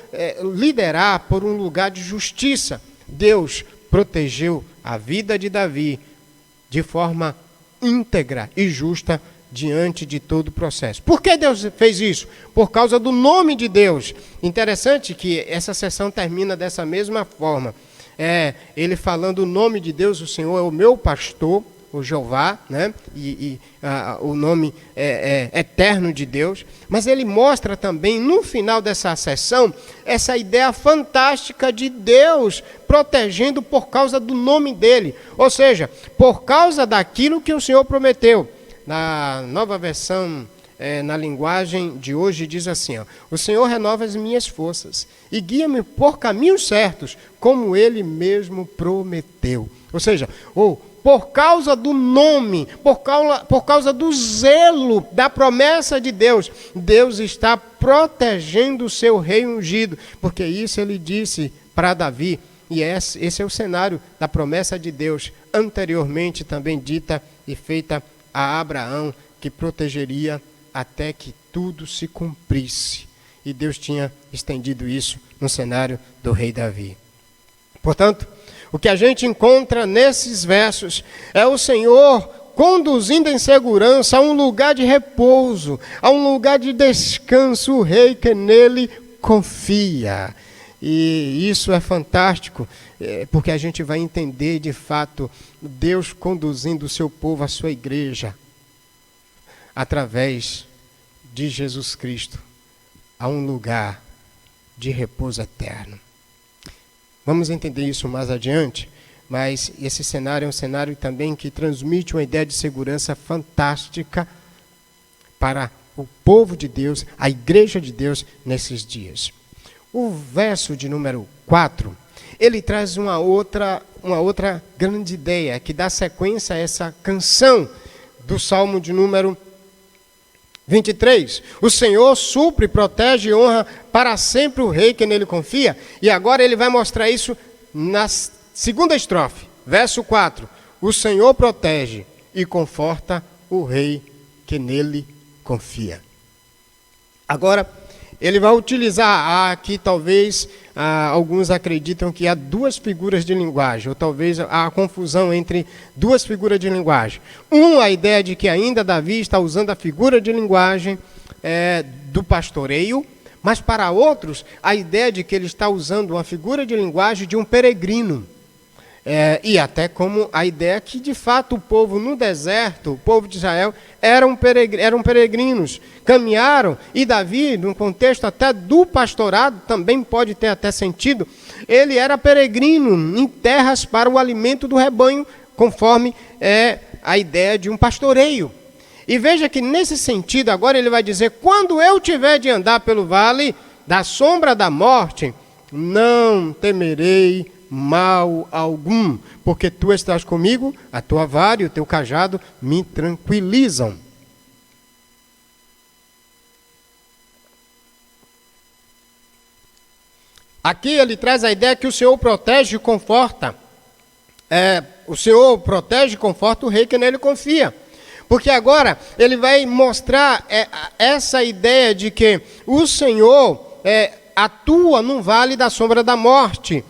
liderar por um lugar de justiça. Deus protegeu a vida de Davi de forma íntegra e justa diante de todo o processo. Por que Deus fez isso? Por causa do nome de Deus. Interessante que essa sessão termina dessa mesma forma. Ele falando o nome de Deus, o Senhor é o meu pastor, o Jeová, né? O nome eterno de Deus, mas ele mostra também, no final dessa sessão, essa ideia fantástica de Deus protegendo por causa do nome dele, ou seja, por causa daquilo que o Senhor prometeu. Na nova versão, na linguagem de hoje, diz assim, ó, o Senhor renova as minhas forças e guia-me por caminhos certos, como ele mesmo prometeu. Ou seja, por causa do nome, por causa do zelo da promessa de Deus, Deus está protegendo o seu rei ungido, porque isso ele disse para Davi, e esse é o cenário da promessa de Deus, anteriormente também dita e feita a Abraão, que protegeria até que tudo se cumprisse. E Deus tinha estendido isso no cenário do rei Davi. Portanto, o que a gente encontra nesses versos é o Senhor conduzindo em segurança a um lugar de repouso, a um lugar de descanso, o rei que nele confia. E isso é fantástico, porque a gente vai entender de fato Deus conduzindo o seu povo, a sua igreja, através de Jesus Cristo, a um lugar de repouso eterno. Vamos entender isso mais adiante, mas esse cenário é um cenário também que transmite uma ideia de segurança fantástica para o povo de Deus, a igreja de Deus nesses dias. O verso de número 4, ele traz uma outra grande ideia, que dá sequência a essa canção do Salmo de número 23. O Senhor supre, protege e honra para sempre o rei que nele confia. E agora ele vai mostrar isso na segunda estrofe, verso 4. O Senhor protege e conforta o rei que nele confia. Agora, ele vai utilizar aqui, talvez, alguns acreditam que há duas figuras de linguagem, ou talvez há confusão entre duas figuras de linguagem. A ideia de que ainda Davi está usando a figura de linguagem do pastoreio, mas para outros, a ideia de que ele está usando uma figura de linguagem de um peregrino. E até como a ideia que, de fato, o povo no deserto, o povo de Israel, eram peregrinos, caminharam, e Davi, num contexto até do pastorado, também pode ter até sentido, ele era peregrino em terras para o alimento do rebanho, conforme a ideia de um pastoreio. E veja que, nesse sentido, agora ele vai dizer, quando eu tiver de andar pelo vale da sombra da morte, não temerei mal algum, porque tu estás comigo, a tua vara e o teu cajado me tranquilizam. Aqui ele traz a ideia que o Senhor protege e conforta. O Senhor protege e conforta o rei que nele confia. Porque agora ele vai mostrar essa ideia de que o Senhor atua no vale da sombra da morte.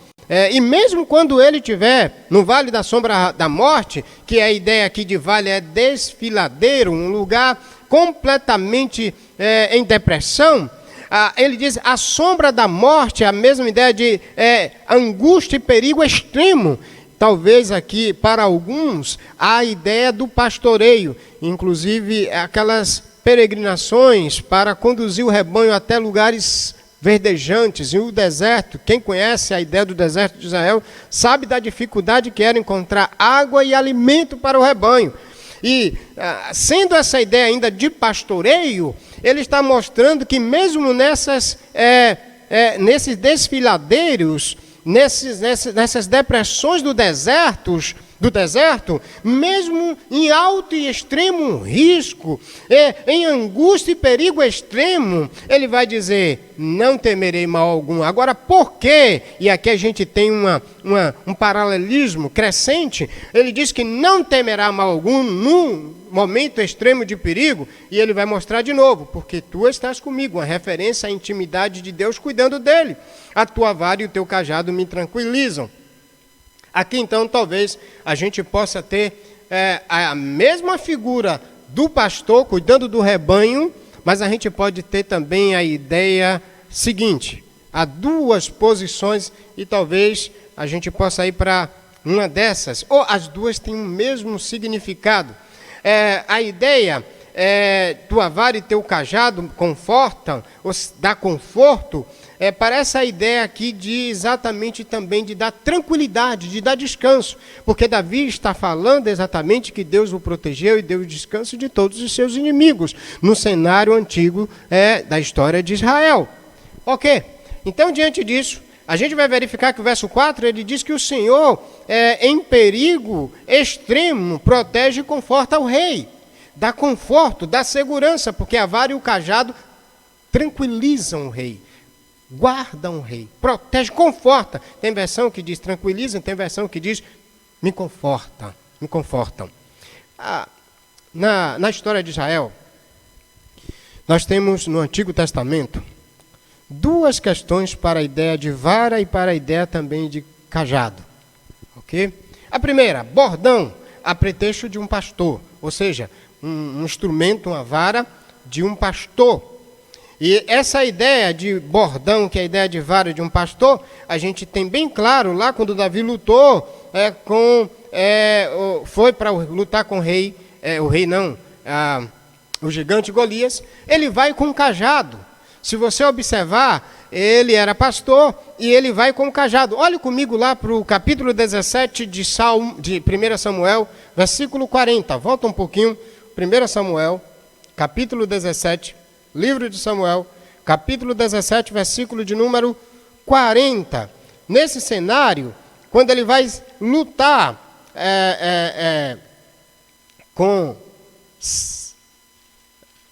E mesmo quando ele estiver no vale da sombra da morte, que a ideia aqui de vale é desfiladeiro, um lugar completamente em depressão, ele diz, a sombra da morte é a mesma ideia de angústia e perigo extremo. Talvez aqui, para alguns, a ideia do pastoreio, inclusive aquelas peregrinações para conduzir o rebanho até lugares verdejantes, e o deserto, quem conhece a ideia do deserto de Israel, sabe da dificuldade que era encontrar água e alimento para o rebanho. E, sendo essa ideia ainda de pastoreio, ele está mostrando que mesmo nesses desfiladeiros, nessas depressões do deserto, mesmo em alto e extremo risco, em angústia e perigo extremo, ele vai dizer, não temerei mal algum. Agora, por quê? E aqui a gente tem um paralelismo crescente. Ele diz que não temerá mal algum num momento extremo de perigo, e ele vai mostrar de novo, porque tu estás comigo, uma referência à intimidade de Deus cuidando dele. A tua vara e o teu cajado me tranquilizam. Aqui, então, talvez a gente possa ter a mesma figura do pastor cuidando do rebanho, mas a gente pode ter também a ideia seguinte. Há duas posições e talvez a gente possa ir para uma dessas, ou as duas têm o mesmo significado. A ideia tua vara e teu cajado confortam, ou dá conforto, parece a ideia aqui de exatamente também de dar tranquilidade, de dar descanso, porque Davi está falando exatamente que Deus o protegeu e deu o descanso de todos os seus inimigos, no cenário antigo da história de Israel. Ok, então diante disso, a gente vai verificar que o verso 4, ele diz que o Senhor, em perigo extremo, protege e conforta o rei. Dá conforto, dá segurança, porque a vara e o cajado tranquilizam o rei, guardam o rei, protege, conforta. Tem versão que diz tranquilizam, tem versão que diz me confortam. Na história de Israel, nós temos no Antigo Testamento duas questões para a ideia de vara e para a ideia também de cajado. Ok? A primeira, bordão, a pretexto de um pastor, ou seja, um instrumento, uma vara de um pastor. E essa ideia de bordão, que é a ideia de vara de um pastor, a gente tem bem claro lá quando Davi lutou foi para lutar com o gigante Golias, ele vai com um cajado. Se você observar, ele era pastor e ele vai com o cajado. Olhe comigo lá para o capítulo 17 de 1 Samuel, versículo 40. Volta um pouquinho. 1 Samuel, capítulo 17, livro de Samuel, capítulo 17, versículo de número 40. Nesse cenário, quando ele vai lutar com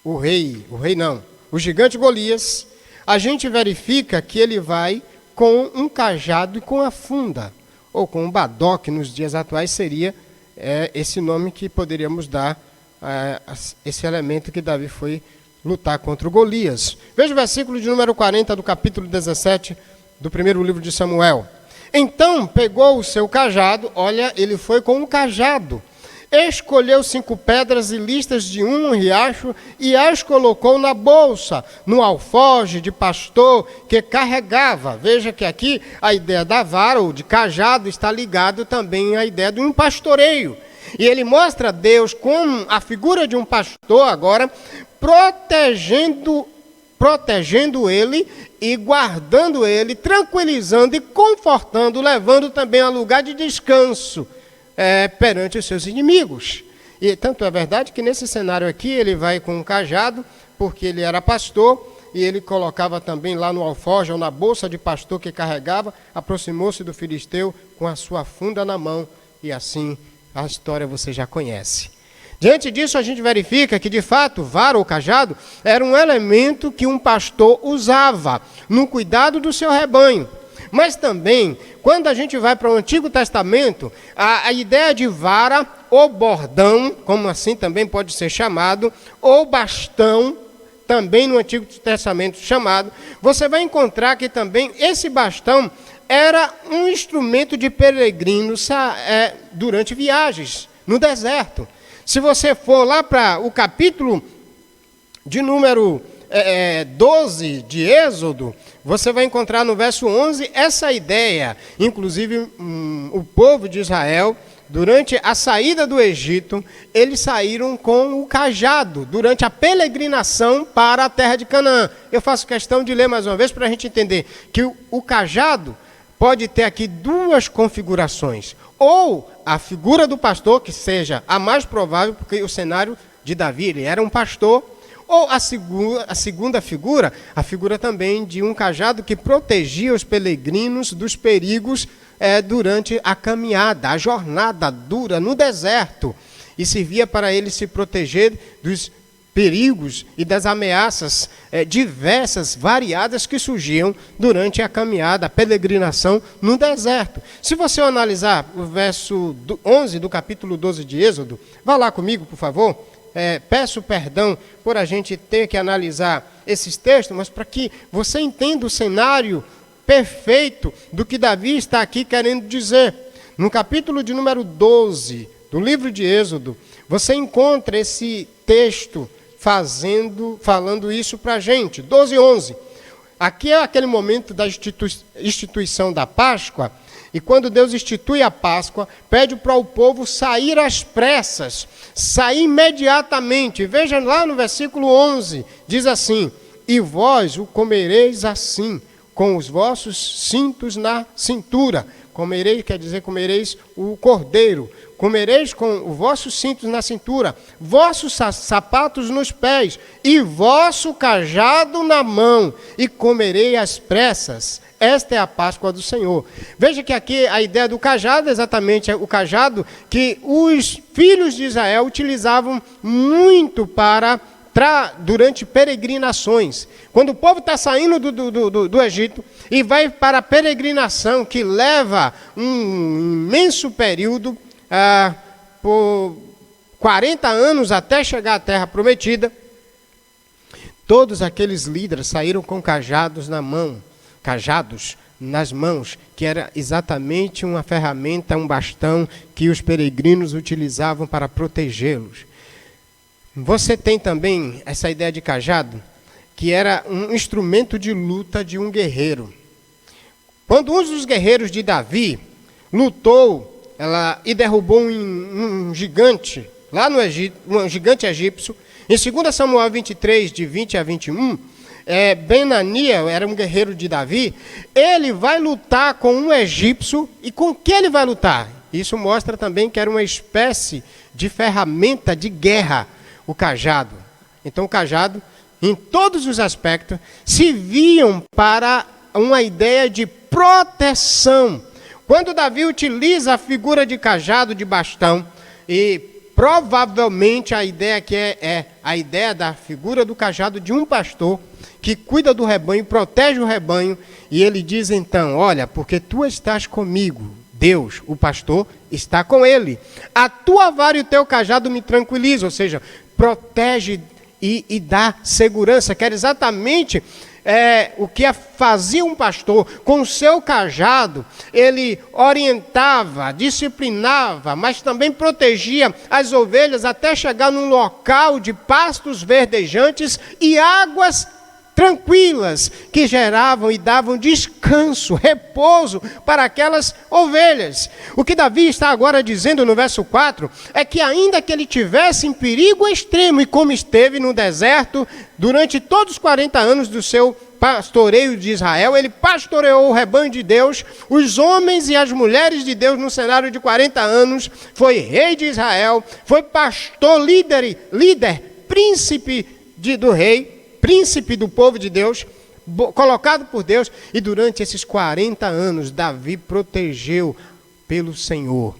o gigante Golias, a gente verifica que ele vai com um cajado e com a funda, ou com um badoque, nos dias atuais seria esse nome que poderíamos dar esse elemento que Davi foi lutar contra o Golias. Veja o versículo de número 40 do capítulo 17 do primeiro livro de Samuel. Então pegou o seu cajado, olha, ele foi com um cajado, escolheu 5 pedras e listas de um riacho e as colocou na bolsa, no alforje de pastor que carregava. Veja que aqui a ideia da vara ou de cajado está ligado também à ideia de um pastoreio. E ele mostra Deus com a figura de um pastor agora, protegendo ele e guardando ele, tranquilizando e confortando, levando também a lugar de descanso perante os seus inimigos. E tanto é verdade que nesse cenário aqui ele vai com um cajado, porque ele era pastor, e ele colocava também lá no alforje ou na bolsa de pastor que carregava, aproximou-se do filisteu com a sua funda na mão, e assim a história você já conhece. Diante disso, a gente verifica que, de fato, vara ou cajado era um elemento que um pastor usava no cuidado do seu rebanho. Mas também, quando a gente vai para o Antigo Testamento, a ideia de vara ou bordão, como assim também pode ser chamado, ou bastão, também no Antigo Testamento chamado, você vai encontrar que também esse bastão era um instrumento de peregrinos durante viagens no deserto. Se você for lá para o capítulo de número 12 de Êxodo, você vai encontrar no verso 11 essa ideia. Inclusive, o povo de Israel, durante a saída do Egito, eles saíram com o cajado, durante a peregrinação para a terra de Canaã. Eu faço questão de ler mais uma vez para a gente entender que o cajado pode ter aqui duas configurações. Ou a figura do pastor, que seja a mais provável, porque o cenário de Davi, ele era um pastor. Ou a segunda figura, a figura também de um cajado que protegia os peregrinos dos perigos durante a caminhada, a jornada dura no deserto. E servia para eles se proteger dos perigos e das ameaças diversas, variadas, que surgiam durante a caminhada, a peregrinação no deserto. Se você analisar o verso 11 do capítulo 12 de Êxodo, vá lá comigo, por favor. Peço perdão por a gente ter que analisar esses textos, mas para que você entenda o cenário perfeito do que Davi está aqui querendo dizer. No capítulo de número 12 do livro de Êxodo, você encontra esse texto falando isso para a gente. 12:11. Aqui é aquele momento da instituição da Páscoa, e quando Deus institui a Páscoa, pede para o povo sair às pressas, sair imediatamente. Veja lá no versículo 11, diz assim: e vós o comereis assim, com os vossos cintos na cintura. Comereis quer dizer comereis o cordeiro. Comereis com os vossos cintos na cintura, vossos sapatos nos pés, e vosso cajado na mão, e comerei às pressas. Esta é a Páscoa do Senhor. Veja que aqui a ideia do cajado é exatamente o cajado que os filhos de Israel utilizavam muito durante peregrinações. Quando o povo está saindo do Egito e vai para a peregrinação, que leva um imenso período, por 40 anos até chegar à terra prometida, todos aqueles líderes saíram com cajados nas mãos, que era exatamente uma ferramenta, um bastão que os peregrinos utilizavam para protegê-los. Você tem também essa ideia de cajado, que era um instrumento de luta de um guerreiro. Quando um dos guerreiros de Davi lutou e derrubou um gigante lá no Egito, um gigante egípcio, em 2 Samuel 23, de 20 a 21, Ben-Ania era um guerreiro de Davi, ele vai lutar com um egípcio, e com que ele vai lutar? Isso mostra também que era uma espécie de ferramenta de guerra, o cajado. Então o cajado, em todos os aspectos, se viam para uma ideia de proteção. Quando Davi utiliza a figura de cajado, de bastão, e provavelmente a ideia que é a ideia da figura do cajado de um pastor que cuida do rebanho, protege o rebanho, e ele diz então: olha, porque tu estás comigo, Deus, o pastor, está com ele. A tua vara e o teu cajado me tranquilizam, ou seja, protege e dá segurança, que era exatamente o que fazia um pastor com o seu cajado. Ele orientava, disciplinava, mas também protegia as ovelhas até chegar num local de pastos verdejantes e águas tranquilas, que geravam e davam descanso, repouso para aquelas ovelhas. O que Davi está agora dizendo no verso 4 é que ainda que ele tivesse em perigo extremo, e como esteve no deserto durante todos os 40 anos do seu pastoreio de Israel, ele pastoreou o rebanho de Deus, os homens e as mulheres de Deus no cenário de 40 anos, foi rei de Israel, foi pastor, líder, príncipe do rei, príncipe do povo de Deus, colocado por Deus, e durante esses 40 anos, Davi protegeu pelo Senhor,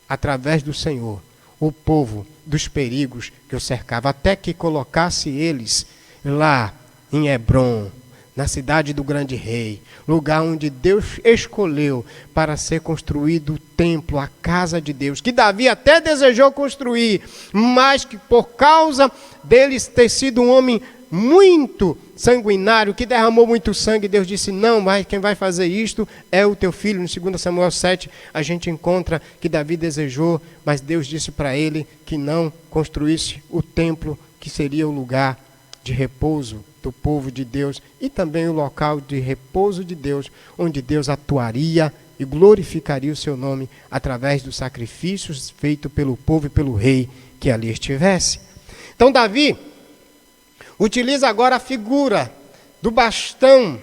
através do Senhor, o povo dos perigos que o cercavam, até que colocasse eles lá em Hebrom, na cidade do grande rei, lugar onde Deus escolheu para ser construído o templo, a casa de Deus, que Davi até desejou construir, mas que por causa deles ter sido um homem muito sanguinário, que derramou muito sangue, Deus disse: não, mas quem vai fazer isto é o teu filho. No 2 Samuel 7, a gente encontra que Davi desejou, mas Deus disse para ele que não construísse o templo, que seria o lugar de repouso do povo de Deus, e também o local de repouso de Deus, onde Deus atuaria e glorificaria o seu nome através dos sacrifícios feitos pelo povo e pelo rei que ali estivesse. Então Davi utiliza agora a figura do bastão,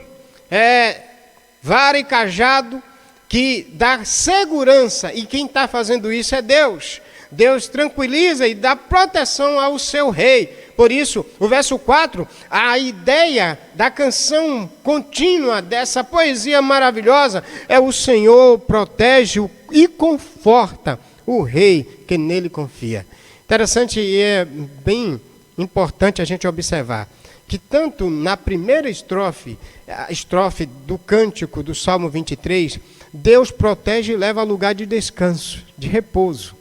vara e cajado, que dá segurança, e quem está fazendo isso é Deus. Deus tranquiliza e dá proteção ao seu rei. Por isso, o verso 4, a ideia da canção contínua, dessa poesia maravilhosa, é: o Senhor protege e conforta o rei que nele confia. Interessante, e é bem importante a gente observar que tanto na primeira estrofe, a estrofe do cântico do Salmo 23, Deus protege e leva a lugar de descanso, de repouso.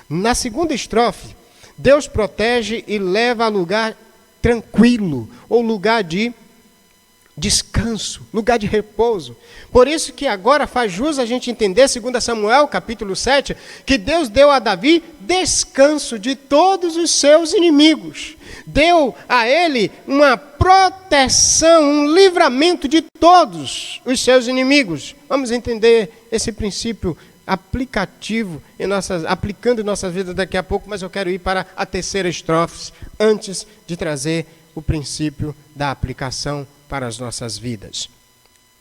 Na segunda estrofe, Deus protege e leva a lugar tranquilo, ou lugar de descanso, lugar de repouso. Por isso que agora faz jus a gente entender, 2 Samuel, capítulo 7, que Deus deu a Davi descanso de todos os seus inimigos. Deu a ele uma proteção, um livramento de todos os seus inimigos. Vamos entender esse princípio aplicativo aplicando em nossas vidas daqui a pouco, mas eu quero ir para a terceira estrofe antes de trazer o princípio da aplicação para as nossas vidas.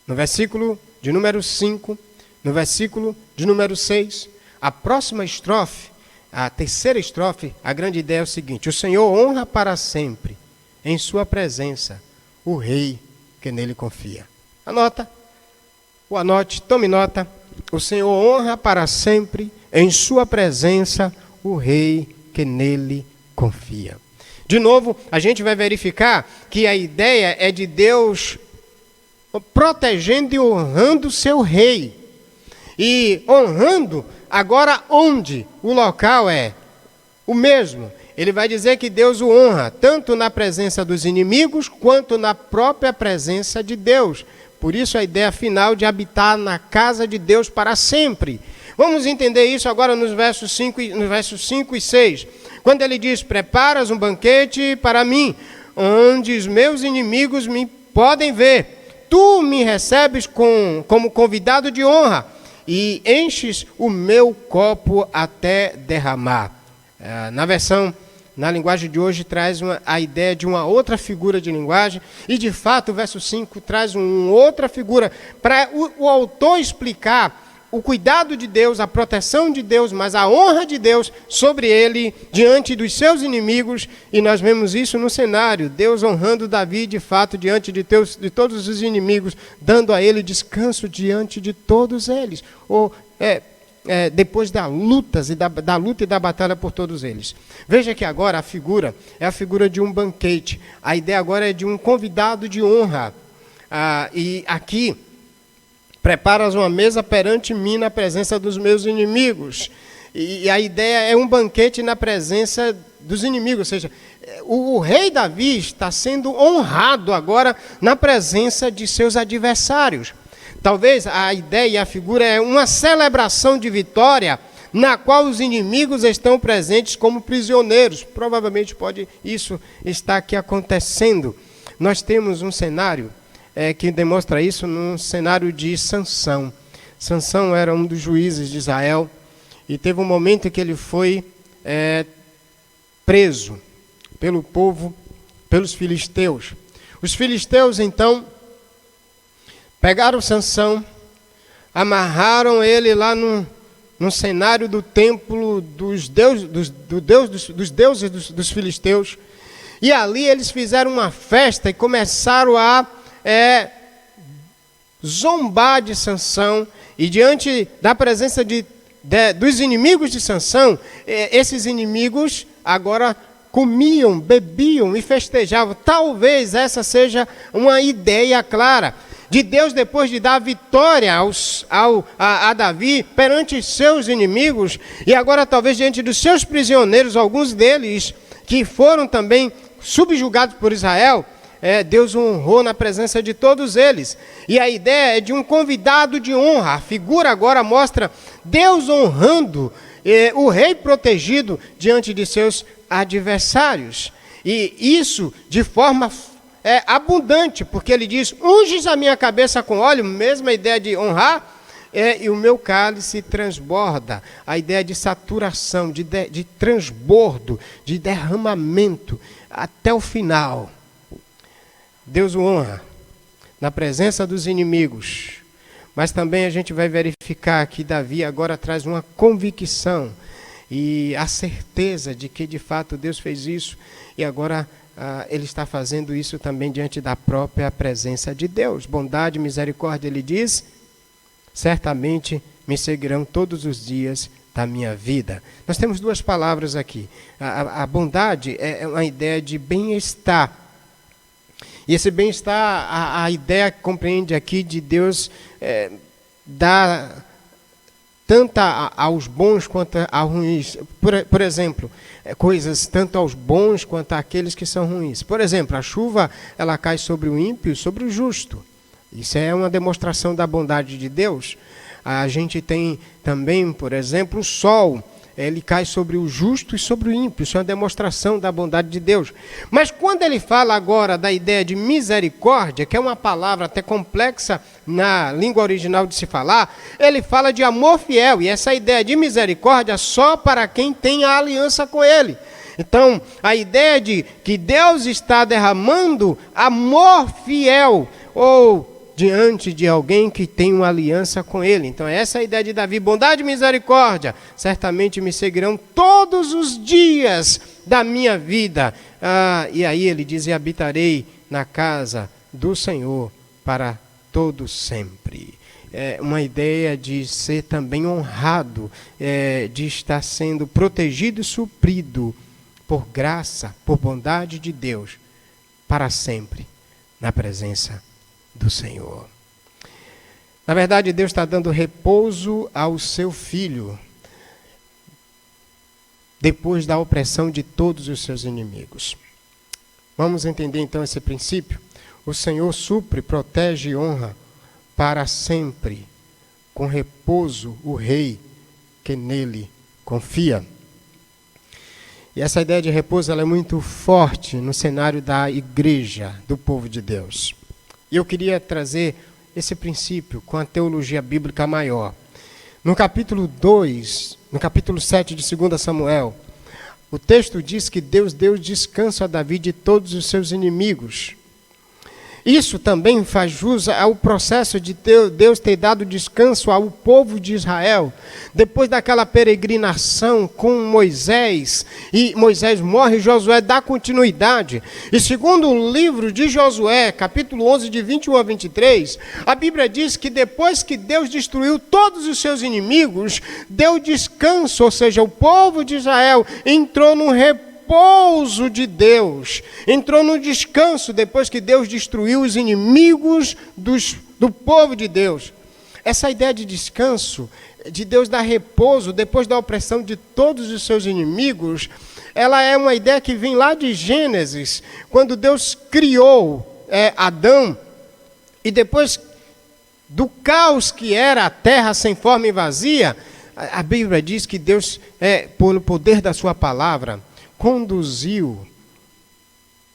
No versículo de número 5, no versículo de número 6, a próxima estrofe, a terceira estrofe, a grande ideia é o seguinte: o Senhor honra para sempre, em sua presença, o rei que nele confia. Anote, tome nota. O Senhor honra para sempre, em sua presença, o rei que nele confia. De novo, a gente vai verificar que a ideia é de Deus protegendo e honrando o seu rei. E honrando, agora onde? O local é o mesmo. Ele vai dizer que Deus o honra, tanto na presença dos inimigos, quanto na própria presença de Deus. Por isso a ideia final de habitar na casa de Deus para sempre. Vamos entender isso agora nos versos 5 e 6. Quando ele diz: preparas um banquete para mim, onde os meus inimigos me podem ver. Tu me recebes como convidado de honra e enches o meu copo até derramar. Na linguagem de hoje traz a ideia de uma outra figura de linguagem, e de fato o verso 5 traz uma outra figura, para o autor explicar o cuidado de Deus, a proteção de Deus, mas a honra de Deus sobre ele, diante dos seus inimigos, e nós vemos isso no cenário, Deus honrando Davi de fato diante de todos os inimigos, dando a ele descanso diante de todos eles, depois da luta e da batalha por todos eles. Veja que agora a figura é a figura de um banquete. A ideia agora é de um convidado de honra. E aqui, preparas uma mesa perante mim na presença dos meus inimigos. E a ideia é um banquete na presença dos inimigos. Ou seja, o rei Davi está sendo honrado agora na presença de seus adversários. Talvez a ideia e a figura é uma celebração de vitória na qual os inimigos estão presentes como prisioneiros. Provavelmente isso está aqui acontecendo. Nós temos um cenário que demonstra isso num cenário de Sansão. Sansão era um dos juízes de Israel e teve um momento em que ele foi preso pelo povo, pelos filisteus. Os filisteus, então, pegaram Sansão, amarraram ele lá no cenário do templo dos deuses dos filisteus, e ali eles fizeram uma festa e começaram a zombar de Sansão, e diante da presença dos inimigos de Sansão, esses inimigos agora comiam, bebiam e festejavam. Talvez essa seja uma ideia clara de Deus, depois de dar vitória a Davi perante seus inimigos, e agora talvez diante dos seus prisioneiros, alguns deles que foram também subjugados por Israel, Deus honrou na presença de todos eles. E a ideia é de um convidado de honra. A figura agora mostra Deus honrando o rei protegido diante de seus adversários. E isso de forma abundante, porque ele diz: unges a minha cabeça com óleo, mesma ideia de honrar, e o meu cálice transborda. A ideia de saturação, de transbordo, de derramamento até o final. Deus o honra na presença dos inimigos, mas também a gente vai verificar que Davi agora traz uma convicção e a certeza de que de fato Deus fez isso, e agora ele está fazendo isso também diante da própria presença de Deus. Bondade e misericórdia, ele diz, certamente me seguirão todos os dias da minha vida. Nós temos duas palavras aqui. A bondade é uma ideia de bem-estar. E esse bem-estar, a ideia que compreende aqui de Deus tanto aos bons quanto aos ruins. Por exemplo, coisas tanto aos bons quanto àqueles que são ruins. Por exemplo, a chuva ela cai sobre o ímpio e sobre o justo. Isso é uma demonstração da bondade de Deus. A gente tem também, por exemplo, o sol. Ele cai sobre o justo e sobre o ímpio. Isso é uma demonstração da bondade de Deus. Mas quando ele fala agora da ideia de misericórdia, que é uma palavra até complexa na língua original de se falar, ele fala de amor fiel. E essa ideia de misericórdia só para quem tem a aliança com ele. Então, a ideia de que Deus está derramando amor fiel, ou diante de alguém que tem uma aliança com ele. Então essa é a ideia de Davi: bondade e misericórdia certamente me seguirão todos os dias da minha vida. E aí ele diz: e habitarei na casa do Senhor para todo sempre. É uma ideia de ser também honrado, de estar sendo protegido e suprido por graça, por bondade de Deus, para sempre, na presença do Senhor. Na verdade, Deus está dando repouso ao seu filho depois da opressão de todos os seus inimigos. Vamos entender então esse princípio? O Senhor supre, protege e honra para sempre, com repouso, o rei que nele confia. E essa ideia de repouso ela é muito forte no cenário da igreja, do povo de Deus. E eu queria trazer esse princípio com a teologia bíblica maior. No capítulo 2, no capítulo 7 de 2 Samuel, o texto diz que Deus deu descanso a Davi de todos os seus inimigos. Isso também faz jus ao processo de Deus ter dado descanso ao povo de Israel. Depois daquela peregrinação com Moisés, e Moisés morre, Josué dá continuidade. E segundo o livro de Josué, capítulo 11, de 21 a 23, a Bíblia diz que depois que Deus destruiu todos os seus inimigos, deu descanso, ou seja, o povo de Israel entrou num repouso de Deus, entrou no descanso depois que Deus destruiu os inimigos do povo de Deus. Essa ideia de descanso, de Deus dar repouso depois da opressão de todos os seus inimigos, ela é uma ideia que vem lá de Gênesis, quando Deus criou Adão, e depois do caos que era a terra sem forma e vazia, a Bíblia diz que Deus, pelo poder da sua palavra, conduziu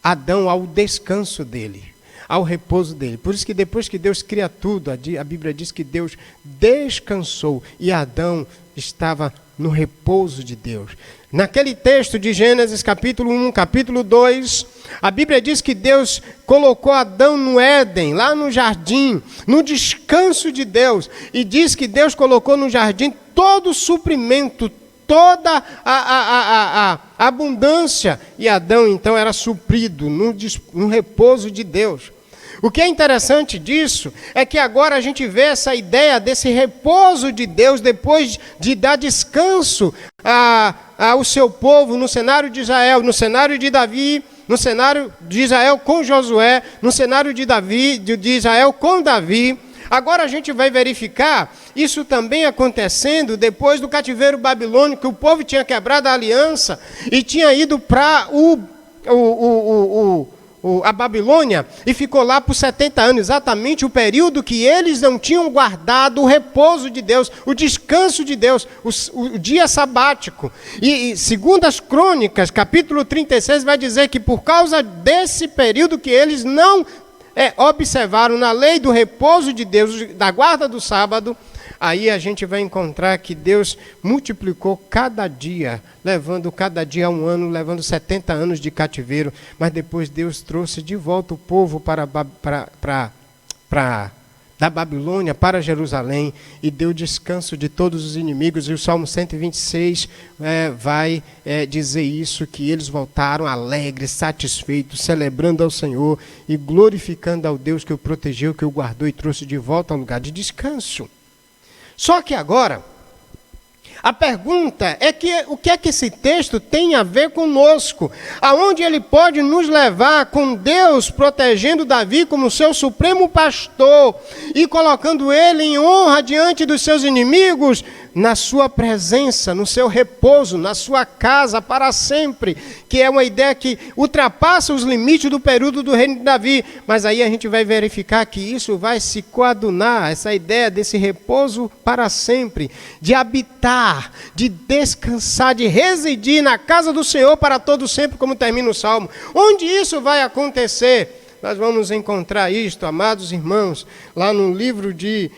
Adão ao descanso dele, ao repouso dele. Por isso que depois que Deus cria tudo, a Bíblia diz que Deus descansou e Adão estava no repouso de Deus. Naquele texto de Gênesis capítulo 1, capítulo 2, a Bíblia diz que Deus colocou Adão no Éden, lá no jardim, no descanso de Deus, e diz que Deus colocou no jardim todo o suprimento, toda a abundância, e Adão então era suprido no repouso de Deus. O que é interessante disso é que agora a gente vê essa ideia desse repouso de Deus depois de dar descanso ao seu povo no cenário de Israel, no cenário de Davi, no cenário de Israel com Josué, no cenário de Israel com Davi. Agora a gente vai verificar isso também acontecendo depois do cativeiro babilônico, que o povo tinha quebrado a aliança e tinha ido para a Babilônia e ficou lá por 70 anos, exatamente o período que eles não tinham guardado o repouso de Deus, o descanso de Deus, o dia sabático. E segundo as Crônicas, capítulo 36, vai dizer que por causa desse período que eles não observaram na lei do repouso de Deus, da guarda do sábado, aí a gente vai encontrar que Deus multiplicou cada dia, levando cada dia um ano, levando 70 anos de cativeiro, mas depois Deus trouxe de volta o povo da Babilônia para Jerusalém e deu descanso de todos os inimigos. E o Salmo 126 vai dizer isso, que eles voltaram alegres, satisfeitos, celebrando ao Senhor e glorificando ao Deus que o protegeu, que o guardou e trouxe de volta ao lugar de descanso. Só que agora, A pergunta é o que é que esse texto tem a ver conosco? Aonde ele pode nos levar com Deus protegendo Davi como seu supremo pastor e colocando ele em honra diante dos seus inimigos, na sua presença, no seu repouso, na sua casa para sempre, que é uma ideia que ultrapassa os limites do período do reino de Davi. Mas aí a gente vai verificar que isso vai se coadunar, essa ideia desse repouso para sempre, de habitar, de descansar, de residir na casa do Senhor para todo sempre, como termina o Salmo. Onde isso vai acontecer? Nós vamos encontrar isto, amados irmãos, lá no livro de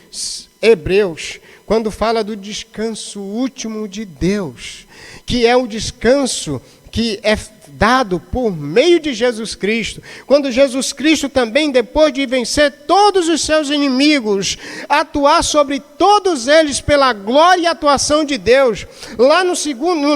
Hebreus, quando fala do descanso último de Deus, que é o descanso que é dado por meio de Jesus Cristo, quando Jesus Cristo também, depois de vencer todos os seus inimigos, atuar sobre todos eles pela glória e atuação de Deus, lá no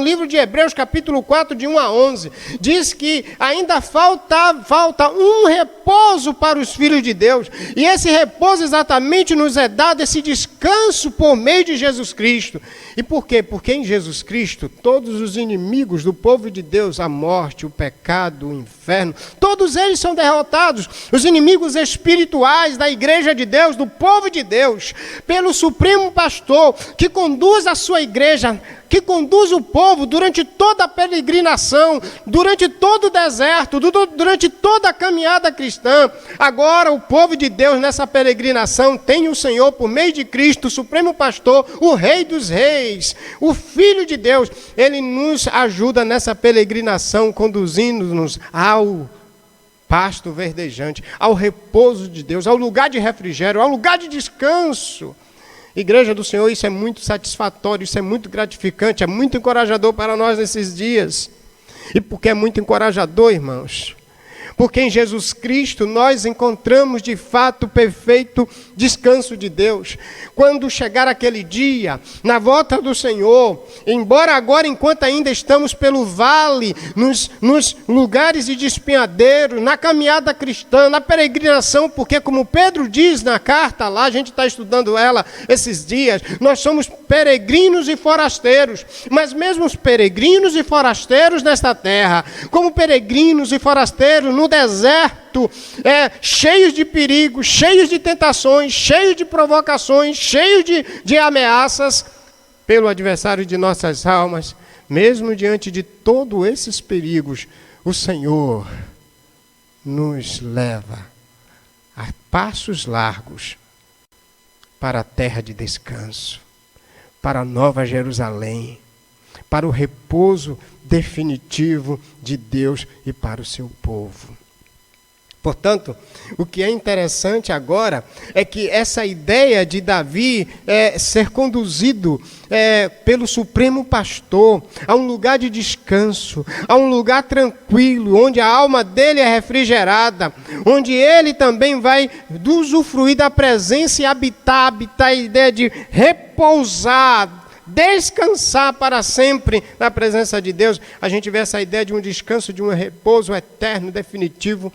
livro de Hebreus, capítulo 4, de 1 a 11, diz que ainda falta um repouso para os filhos de Deus, e esse repouso exatamente nos é dado, esse descanso por meio de Jesus Cristo. E por quê? Porque em Jesus Cristo, todos os inimigos do povo de Deus, a morte, o pecado, o inferno, todos eles são derrotados. Os inimigos espirituais da igreja de Deus, do povo de Deus, pelo supremo pastor que conduz a sua igreja, que conduz o povo durante toda a peregrinação, durante todo o deserto, durante toda a caminhada cristã. Agora o povo de Deus nessa peregrinação tem o Senhor por meio de Cristo, o supremo pastor, o Rei dos Reis, o Filho de Deus. Ele nos ajuda nessa peregrinação, conduzindo-nos ao pasto verdejante, ao repouso de Deus, ao lugar de refrigério, ao lugar de descanso. Igreja do Senhor, isso é muito satisfatório, isso é muito gratificante, é muito encorajador para nós nesses dias. E por que é muito encorajador, irmãos? Porque em Jesus Cristo nós encontramos de fato o perfeito descanso de Deus. Quando chegar aquele dia, na volta do Senhor, embora agora, enquanto ainda estamos pelo vale, nos lugares de despenhadeiro, na caminhada cristã, na peregrinação, porque como Pedro diz na carta lá, a gente está estudando ela esses dias, nós somos peregrinos e forasteiros, mas mesmo os peregrinos e forasteiros nesta terra, como peregrinos e forasteiros no deserto, cheios de perigos, cheios de tentações, cheios de provocações, cheios de ameaças pelo adversário de nossas almas, mesmo diante de todos esses perigos, o Senhor nos leva a passos largos para a terra de descanso, para a Nova Jerusalém, para o repouso definitivo de Deus e para o seu povo. Portanto, o que é interessante agora é que essa ideia de Davi ser conduzido pelo supremo pastor a um lugar de descanso, a um lugar tranquilo, onde a alma dele é refrigerada, onde ele também vai usufruir da presença e habitar a ideia de repousar, descansar para sempre na presença de Deus. A gente vê essa ideia de um descanso, de um repouso eterno, definitivo,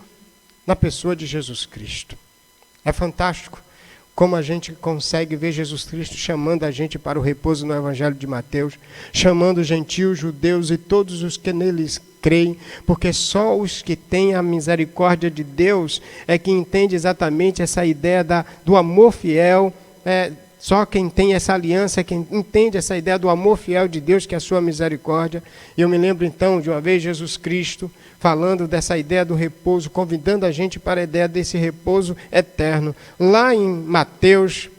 na pessoa de Jesus Cristo. É fantástico como a gente consegue ver Jesus Cristo chamando a gente para o repouso no Evangelho de Mateus, chamando gentios, judeus e todos os que neles creem, porque só os que têm a misericórdia de Deus é que entende exatamente essa ideia do amor fiel. Só quem tem essa aliança, quem entende essa ideia do amor fiel de Deus, que é a sua misericórdia. E eu me lembro então, de uma vez, Jesus Cristo falando dessa ideia do repouso, convidando a gente para a ideia desse repouso eterno. Lá em Mateus,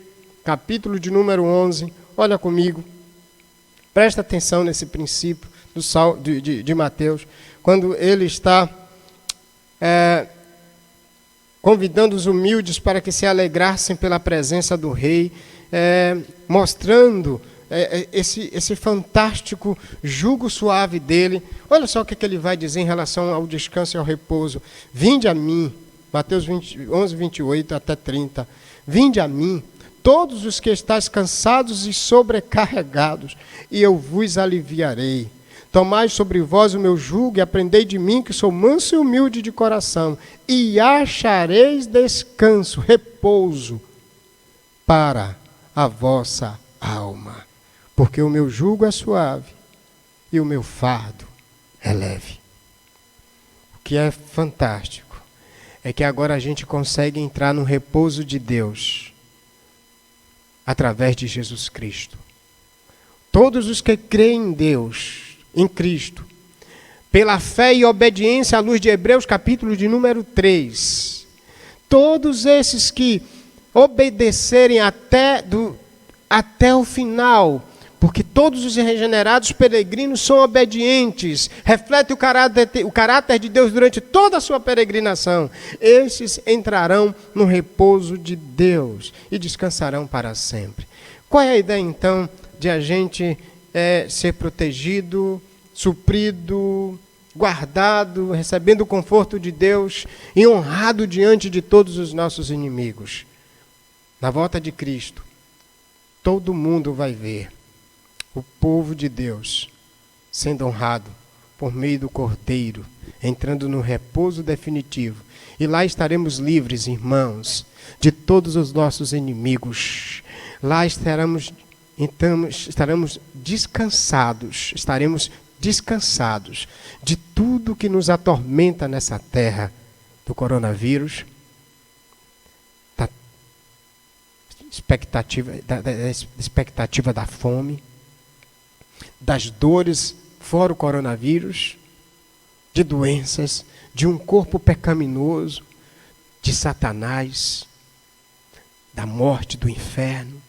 capítulo de número 11, olha comigo, presta atenção nesse princípio de Mateus, quando ele está convidando os humildes para que se alegrassem pela presença do Rei, mostrando esse fantástico jugo suave dele. Olha só o que ele vai dizer em relação ao descanso e ao repouso. Vinde a mim, Mateus 11, 28 até 30. Vinde a mim, todos os que estáis cansados e sobrecarregados, e eu vos aliviarei. Tomai sobre vós o meu jugo e aprendei de mim, que sou manso e humilde de coração, e achareis descanso, repouso para a vossa alma. porque o meu jugo é suave e o meu fardo é leve. O que é fantástico é que agora a gente consegue entrar no repouso de Deus através de Jesus Cristo. Todos os que creem em Deus, em Cristo, pela fé e obediência à luz de Hebreus, capítulo de número 3, todos esses que obedecerem até o final, porque todos os regenerados peregrinos são obedientes, refletem o caráter de Deus durante toda a sua peregrinação. Esses entrarão no repouso de Deus e descansarão para sempre. Qual é a ideia, então, de a gente ser protegido, suprido, guardado, recebendo o conforto de Deus e honrado diante de todos os nossos inimigos? Na volta de Cristo, todo mundo vai ver o povo de Deus sendo honrado por meio do Cordeiro, entrando no repouso definitivo. E lá estaremos livres, irmãos, de todos os nossos inimigos. Lá estaremos descansados de tudo que nos atormenta nessa terra, do coronavírus, da expectativa da fome, das dores fora o coronavírus, de doenças, de um corpo pecaminoso, de Satanás, da morte, do inferno.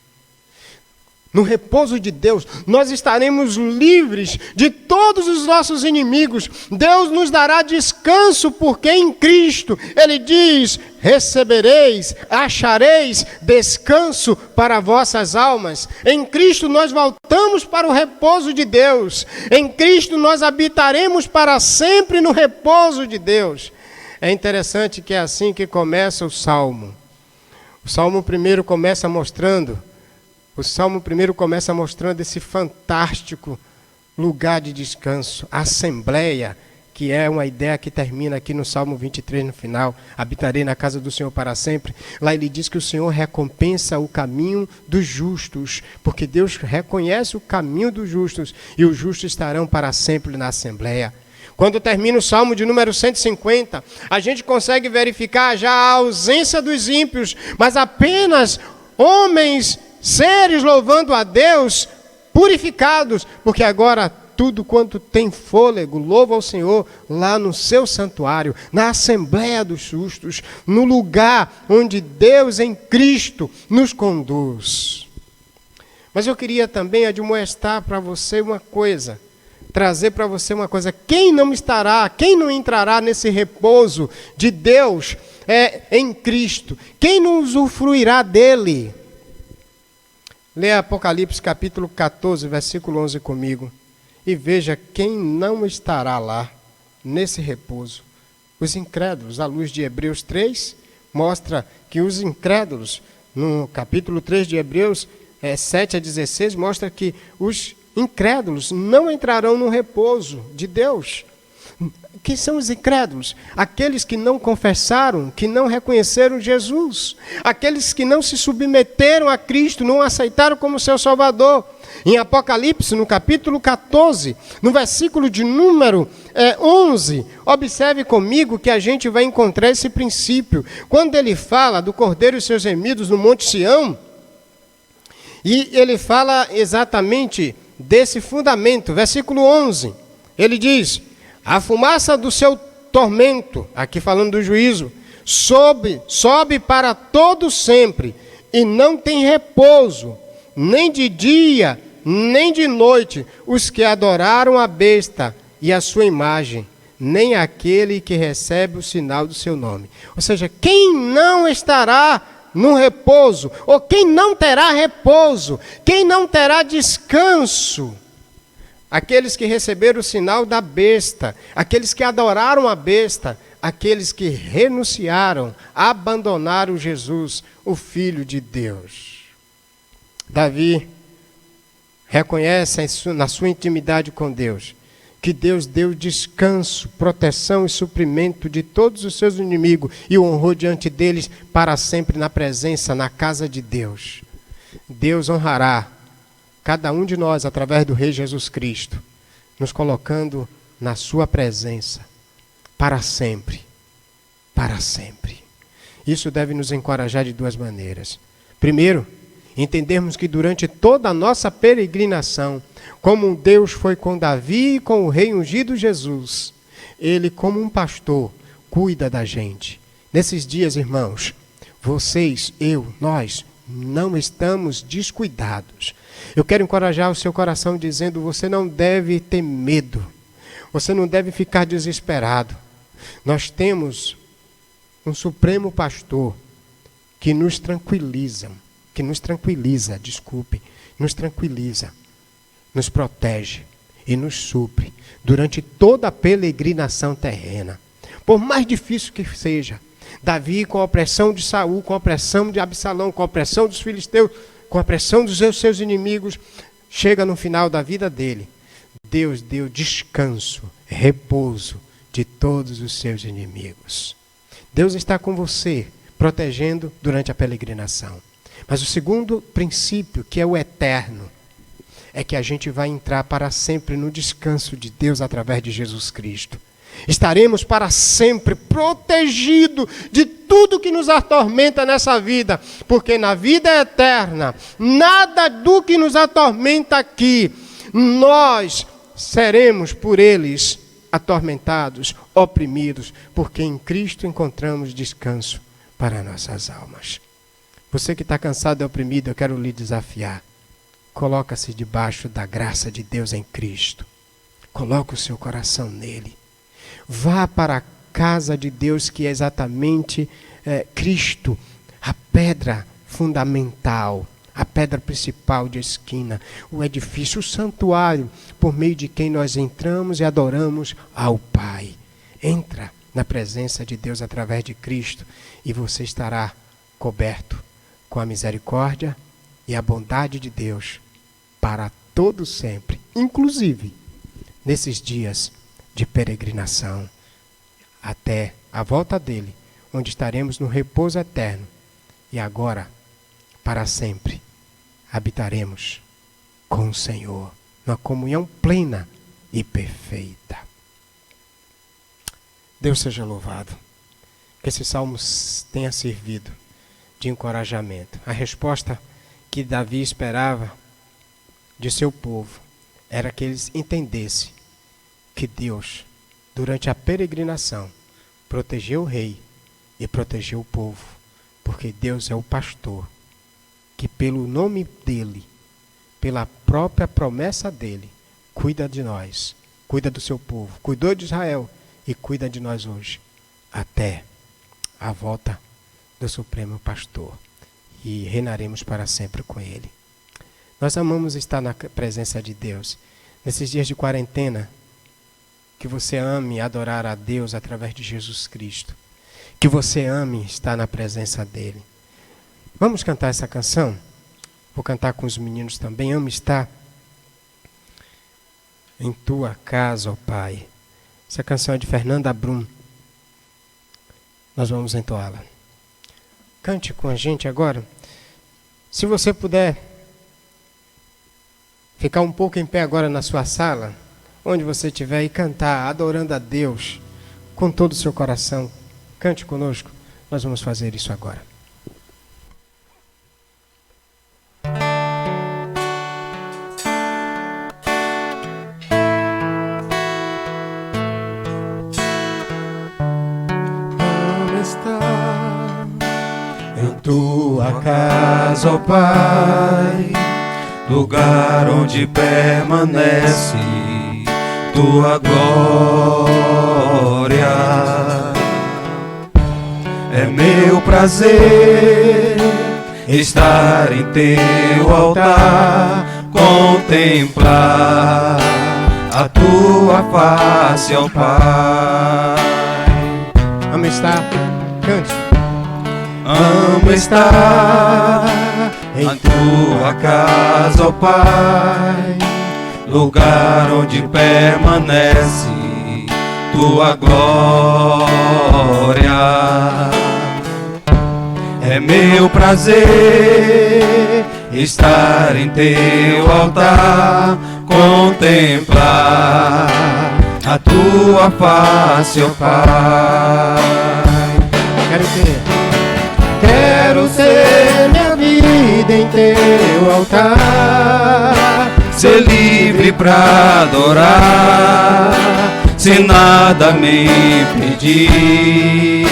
No repouso de Deus, nós estaremos livres de todos os nossos inimigos. Deus nos dará descanso, porque em Cristo, Ele diz: recebereis, achareis descanso para vossas almas. Em Cristo nós voltamos para o repouso de Deus. Em Cristo nós habitaremos para sempre no repouso de Deus. É interessante que é assim que começa o Salmo. O Salmo primeiro começa mostrando esse fantástico lugar de descanso, a assembleia, que é uma ideia que termina aqui no Salmo 23, no final: habitarei na casa do Senhor para sempre. Lá ele diz que o Senhor recompensa o caminho dos justos, porque Deus reconhece o caminho dos justos, e os justos estarão para sempre na assembleia. Quando termina o Salmo de número 150, a gente consegue verificar já a ausência dos ímpios, mas apenas homens, seres louvando a Deus, purificados, porque agora tudo quanto tem fôlego louva ao Senhor lá no seu santuário, na Assembleia dos Justos, no lugar onde Deus em Cristo nos conduz. Mas eu queria também admoestar para você uma coisa, trazer para você uma coisa: quem não entrará nesse repouso de Deus em Cristo? Quem não usufruirá dele? Leia Apocalipse capítulo 14, versículo 11 comigo, e veja quem não estará lá, nesse repouso. Os incrédulos. À luz de Hebreus 3, mostra que os incrédulos, no capítulo 3 de Hebreus 7 a 16, mostra que os incrédulos não entrarão no repouso de Deus. Quem são os incrédulos? Aqueles que não confessaram, que não reconheceram Jesus. Aqueles que não se submeteram a Cristo, não aceitaram como seu Salvador. Em Apocalipse, no capítulo 14, no versículo de número 11, observe comigo que a gente vai encontrar esse princípio. Quando ele fala do Cordeiro e seus remidos no Monte Sião, e ele fala exatamente desse fundamento. Versículo 11, ele diz: a fumaça do seu tormento, aqui falando do juízo, sobe para todo sempre, e não tem repouso, nem de dia, nem de noite, os que adoraram a besta e a sua imagem, nem aquele que recebe o sinal do seu nome. Ou seja, quem não estará no repouso, ou quem não terá repouso, quem não terá descanso? Aqueles que receberam o sinal da besta, aqueles que adoraram a besta, aqueles que renunciaram, abandonaram Jesus, o Filho de Deus. Davi reconhece na sua intimidade com Deus que Deus deu descanso, proteção e suprimento de todos os seus inimigos e o honrou diante deles para sempre na presença, na casa de Deus. Deus honrará cada um de nós, através do Rei Jesus Cristo, nos colocando na sua presença, para sempre. Para sempre. Isso deve nos encorajar de duas maneiras. Primeiro, entendermos que durante toda a nossa peregrinação, como Deus foi com Davi e com o rei ungido Jesus, Ele, como um pastor, cuida da gente. Nesses dias, irmãos, vocês, nós, não estamos descuidados. Eu quero encorajar o seu coração dizendo, você não deve ter medo. Você não deve ficar desesperado. Nós temos um supremo pastor que nos tranquiliza, nos protege e nos supre durante toda a peregrinação terrena. Por mais difícil que seja, Davi, com a opressão de Saul, com a opressão de Absalão, com a opressão dos filisteus, com a opressão dos seus inimigos, chega no final da vida dele. Deus deu descanso, repouso de todos os seus inimigos. Deus está com você, protegendo durante a peregrinação. Mas o segundo princípio, que é o eterno, é que a gente vai entrar para sempre no descanso de Deus através de Jesus Cristo. Estaremos para sempre protegidos de tudo que nos atormenta nessa vida, porque na vida eterna, nada do que nos atormenta aqui, nós seremos por eles atormentados, oprimidos, porque em Cristo encontramos descanso para nossas almas. Você que está cansado e oprimido, eu quero lhe desafiar. Coloca-se debaixo da graça de Deus em Cristo. Coloque o seu coração nele. Vá para a casa de Deus, que é exatamente Cristo, a pedra fundamental, a pedra principal de esquina, o edifício, o santuário, por meio de quem nós entramos e adoramos ao Pai. Entra na presença de Deus através de Cristo e você estará coberto com a misericórdia e a bondade de Deus para todo sempre, inclusive nesses dias de peregrinação, até a volta dele, onde estaremos no repouso eterno e agora, para sempre, habitaremos com o Senhor, numa comunhão plena e perfeita. Deus seja louvado. Que esse salmo tenha servido de encorajamento. A resposta que Davi esperava de seu povo era que eles entendessem que Deus, durante a peregrinação, protegeu o rei e protegeu o povo, porque Deus é o pastor, que pelo nome dele, pela própria promessa dele, cuida de nós, cuida do seu povo, cuidou de Israel e cuida de nós hoje, até a volta do Supremo Pastor, e reinaremos para sempre com ele. Nós amamos estar na presença de Deus. Nesses dias de quarentena, que você ame adorar a Deus através de Jesus Cristo. Que você ame estar na presença dele. Vamos cantar essa canção? Vou cantar com os meninos também. Amo estar em tua casa, ó Pai. Essa canção é de Fernanda Brum. Nós vamos entoá-la. Cante com a gente agora. Se você puder ficar um pouco em pé agora na sua sala, onde você estiver, e cantar, adorando a Deus com todo o seu coração. Cante conosco. Nós vamos fazer isso agora. Em tua casa, ó Pai, lugar onde permanece tua glória. É meu prazer estar em teu altar, contemplar a tua face, ó Pai. Amo estar, cante. Amo estar em tua casa, ó Pai, lugar onde permanece tua glória. É meu prazer estar em teu altar, contemplar a tua face, ó Pai. Quero ter minha vida em teu altar, ser livre pra adorar, sem nada me impedir.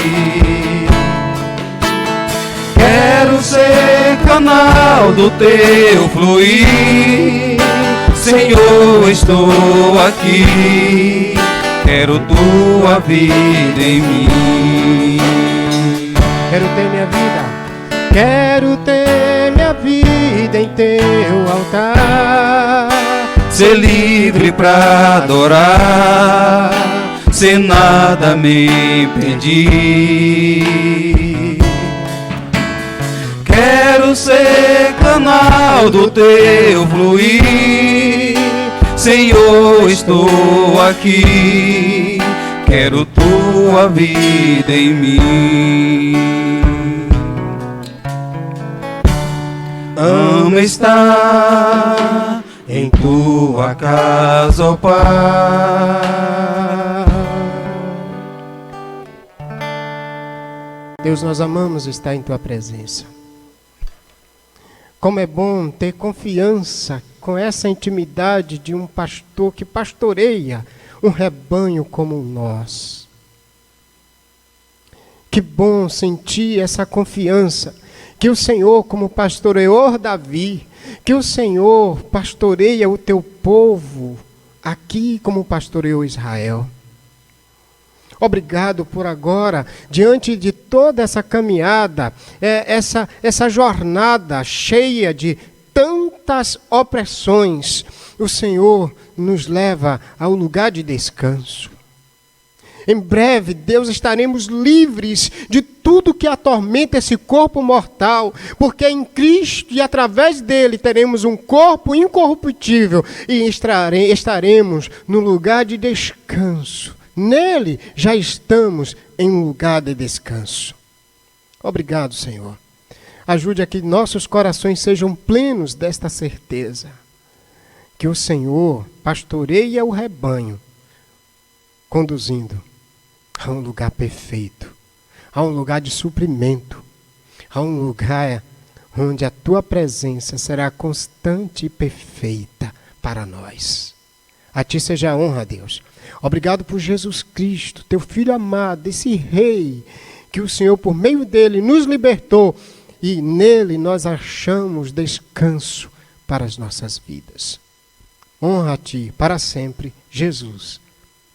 Quero ser canal do teu fluir, Senhor, estou aqui, quero tua vida em mim. Quero ter minha vida, quero ter minha vida em teu altar, ser livre pra adorar, sem nada me impedir. Quero ser canal do teu fluir, Senhor, estou aqui, quero tua vida em mim. Amo estar em tua casa, ó Pai. Deus, nós amamos estar em tua presença. Como é bom ter confiança com essa intimidade de um pastor que pastoreia um rebanho como o nosso. Que bom sentir essa confiança, que o Senhor, como pastoreou Davi, que o Senhor pastoreia o teu povo aqui como pastoreou Israel. Obrigado por agora, diante de toda essa caminhada, essa jornada cheia de tantas opressões, o Senhor nos leva ao lugar de descanso. Em breve, Deus, estaremos livres de tudo que atormenta esse corpo mortal, porque em Cristo e através dele teremos um corpo incorruptível e estaremos no lugar de descanso. Nele já estamos em um lugar de descanso. Obrigado, Senhor. Ajude a que nossos corações sejam plenos desta certeza, que o Senhor pastoreia o rebanho, conduzindo a um lugar perfeito, a um lugar de suprimento, a um lugar onde a tua presença será constante e perfeita para nós. A ti seja a honra, Deus. Obrigado por Jesus Cristo, teu Filho amado, esse Rei, que o Senhor, por meio dele, nos libertou e nele nós achamos descanso para as nossas vidas. Honra a ti para sempre, Jesus.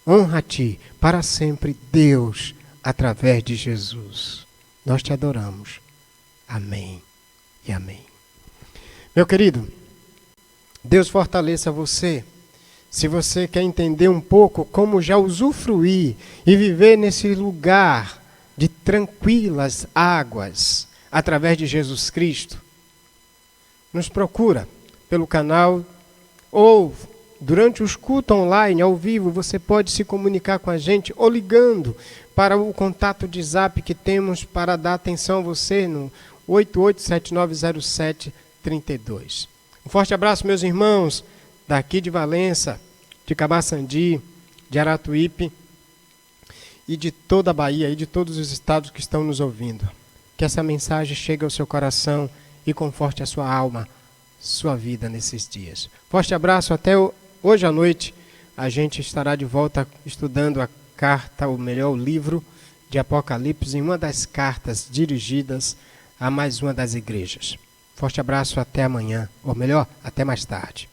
Honra a ti para sempre, Deus, através de Jesus. Nós te adoramos. Amém e amém. Meu querido, Deus fortaleça você. Se você quer entender um pouco como já usufruir e viver nesse lugar de tranquilas águas através de Jesus Cristo, nos procura pelo canal ou durante os cultos online, ao vivo, você pode se comunicar com a gente ou ligando para o contato de Zap que temos para dar atenção a você no 88790732. Um forte abraço, meus irmãos, daqui de Valença, de Cabaçandi, de Aratuípe e de toda a Bahia e de todos os estados que estão nos ouvindo. Que essa mensagem chegue ao seu coração e conforte a sua alma, sua vida nesses dias. Forte abraço, até hoje à noite a gente estará de volta estudando a carta, ou melhor, o livro de Apocalipse, em uma das cartas dirigidas a mais uma das igrejas. Forte abraço, até amanhã, ou melhor, até mais tarde.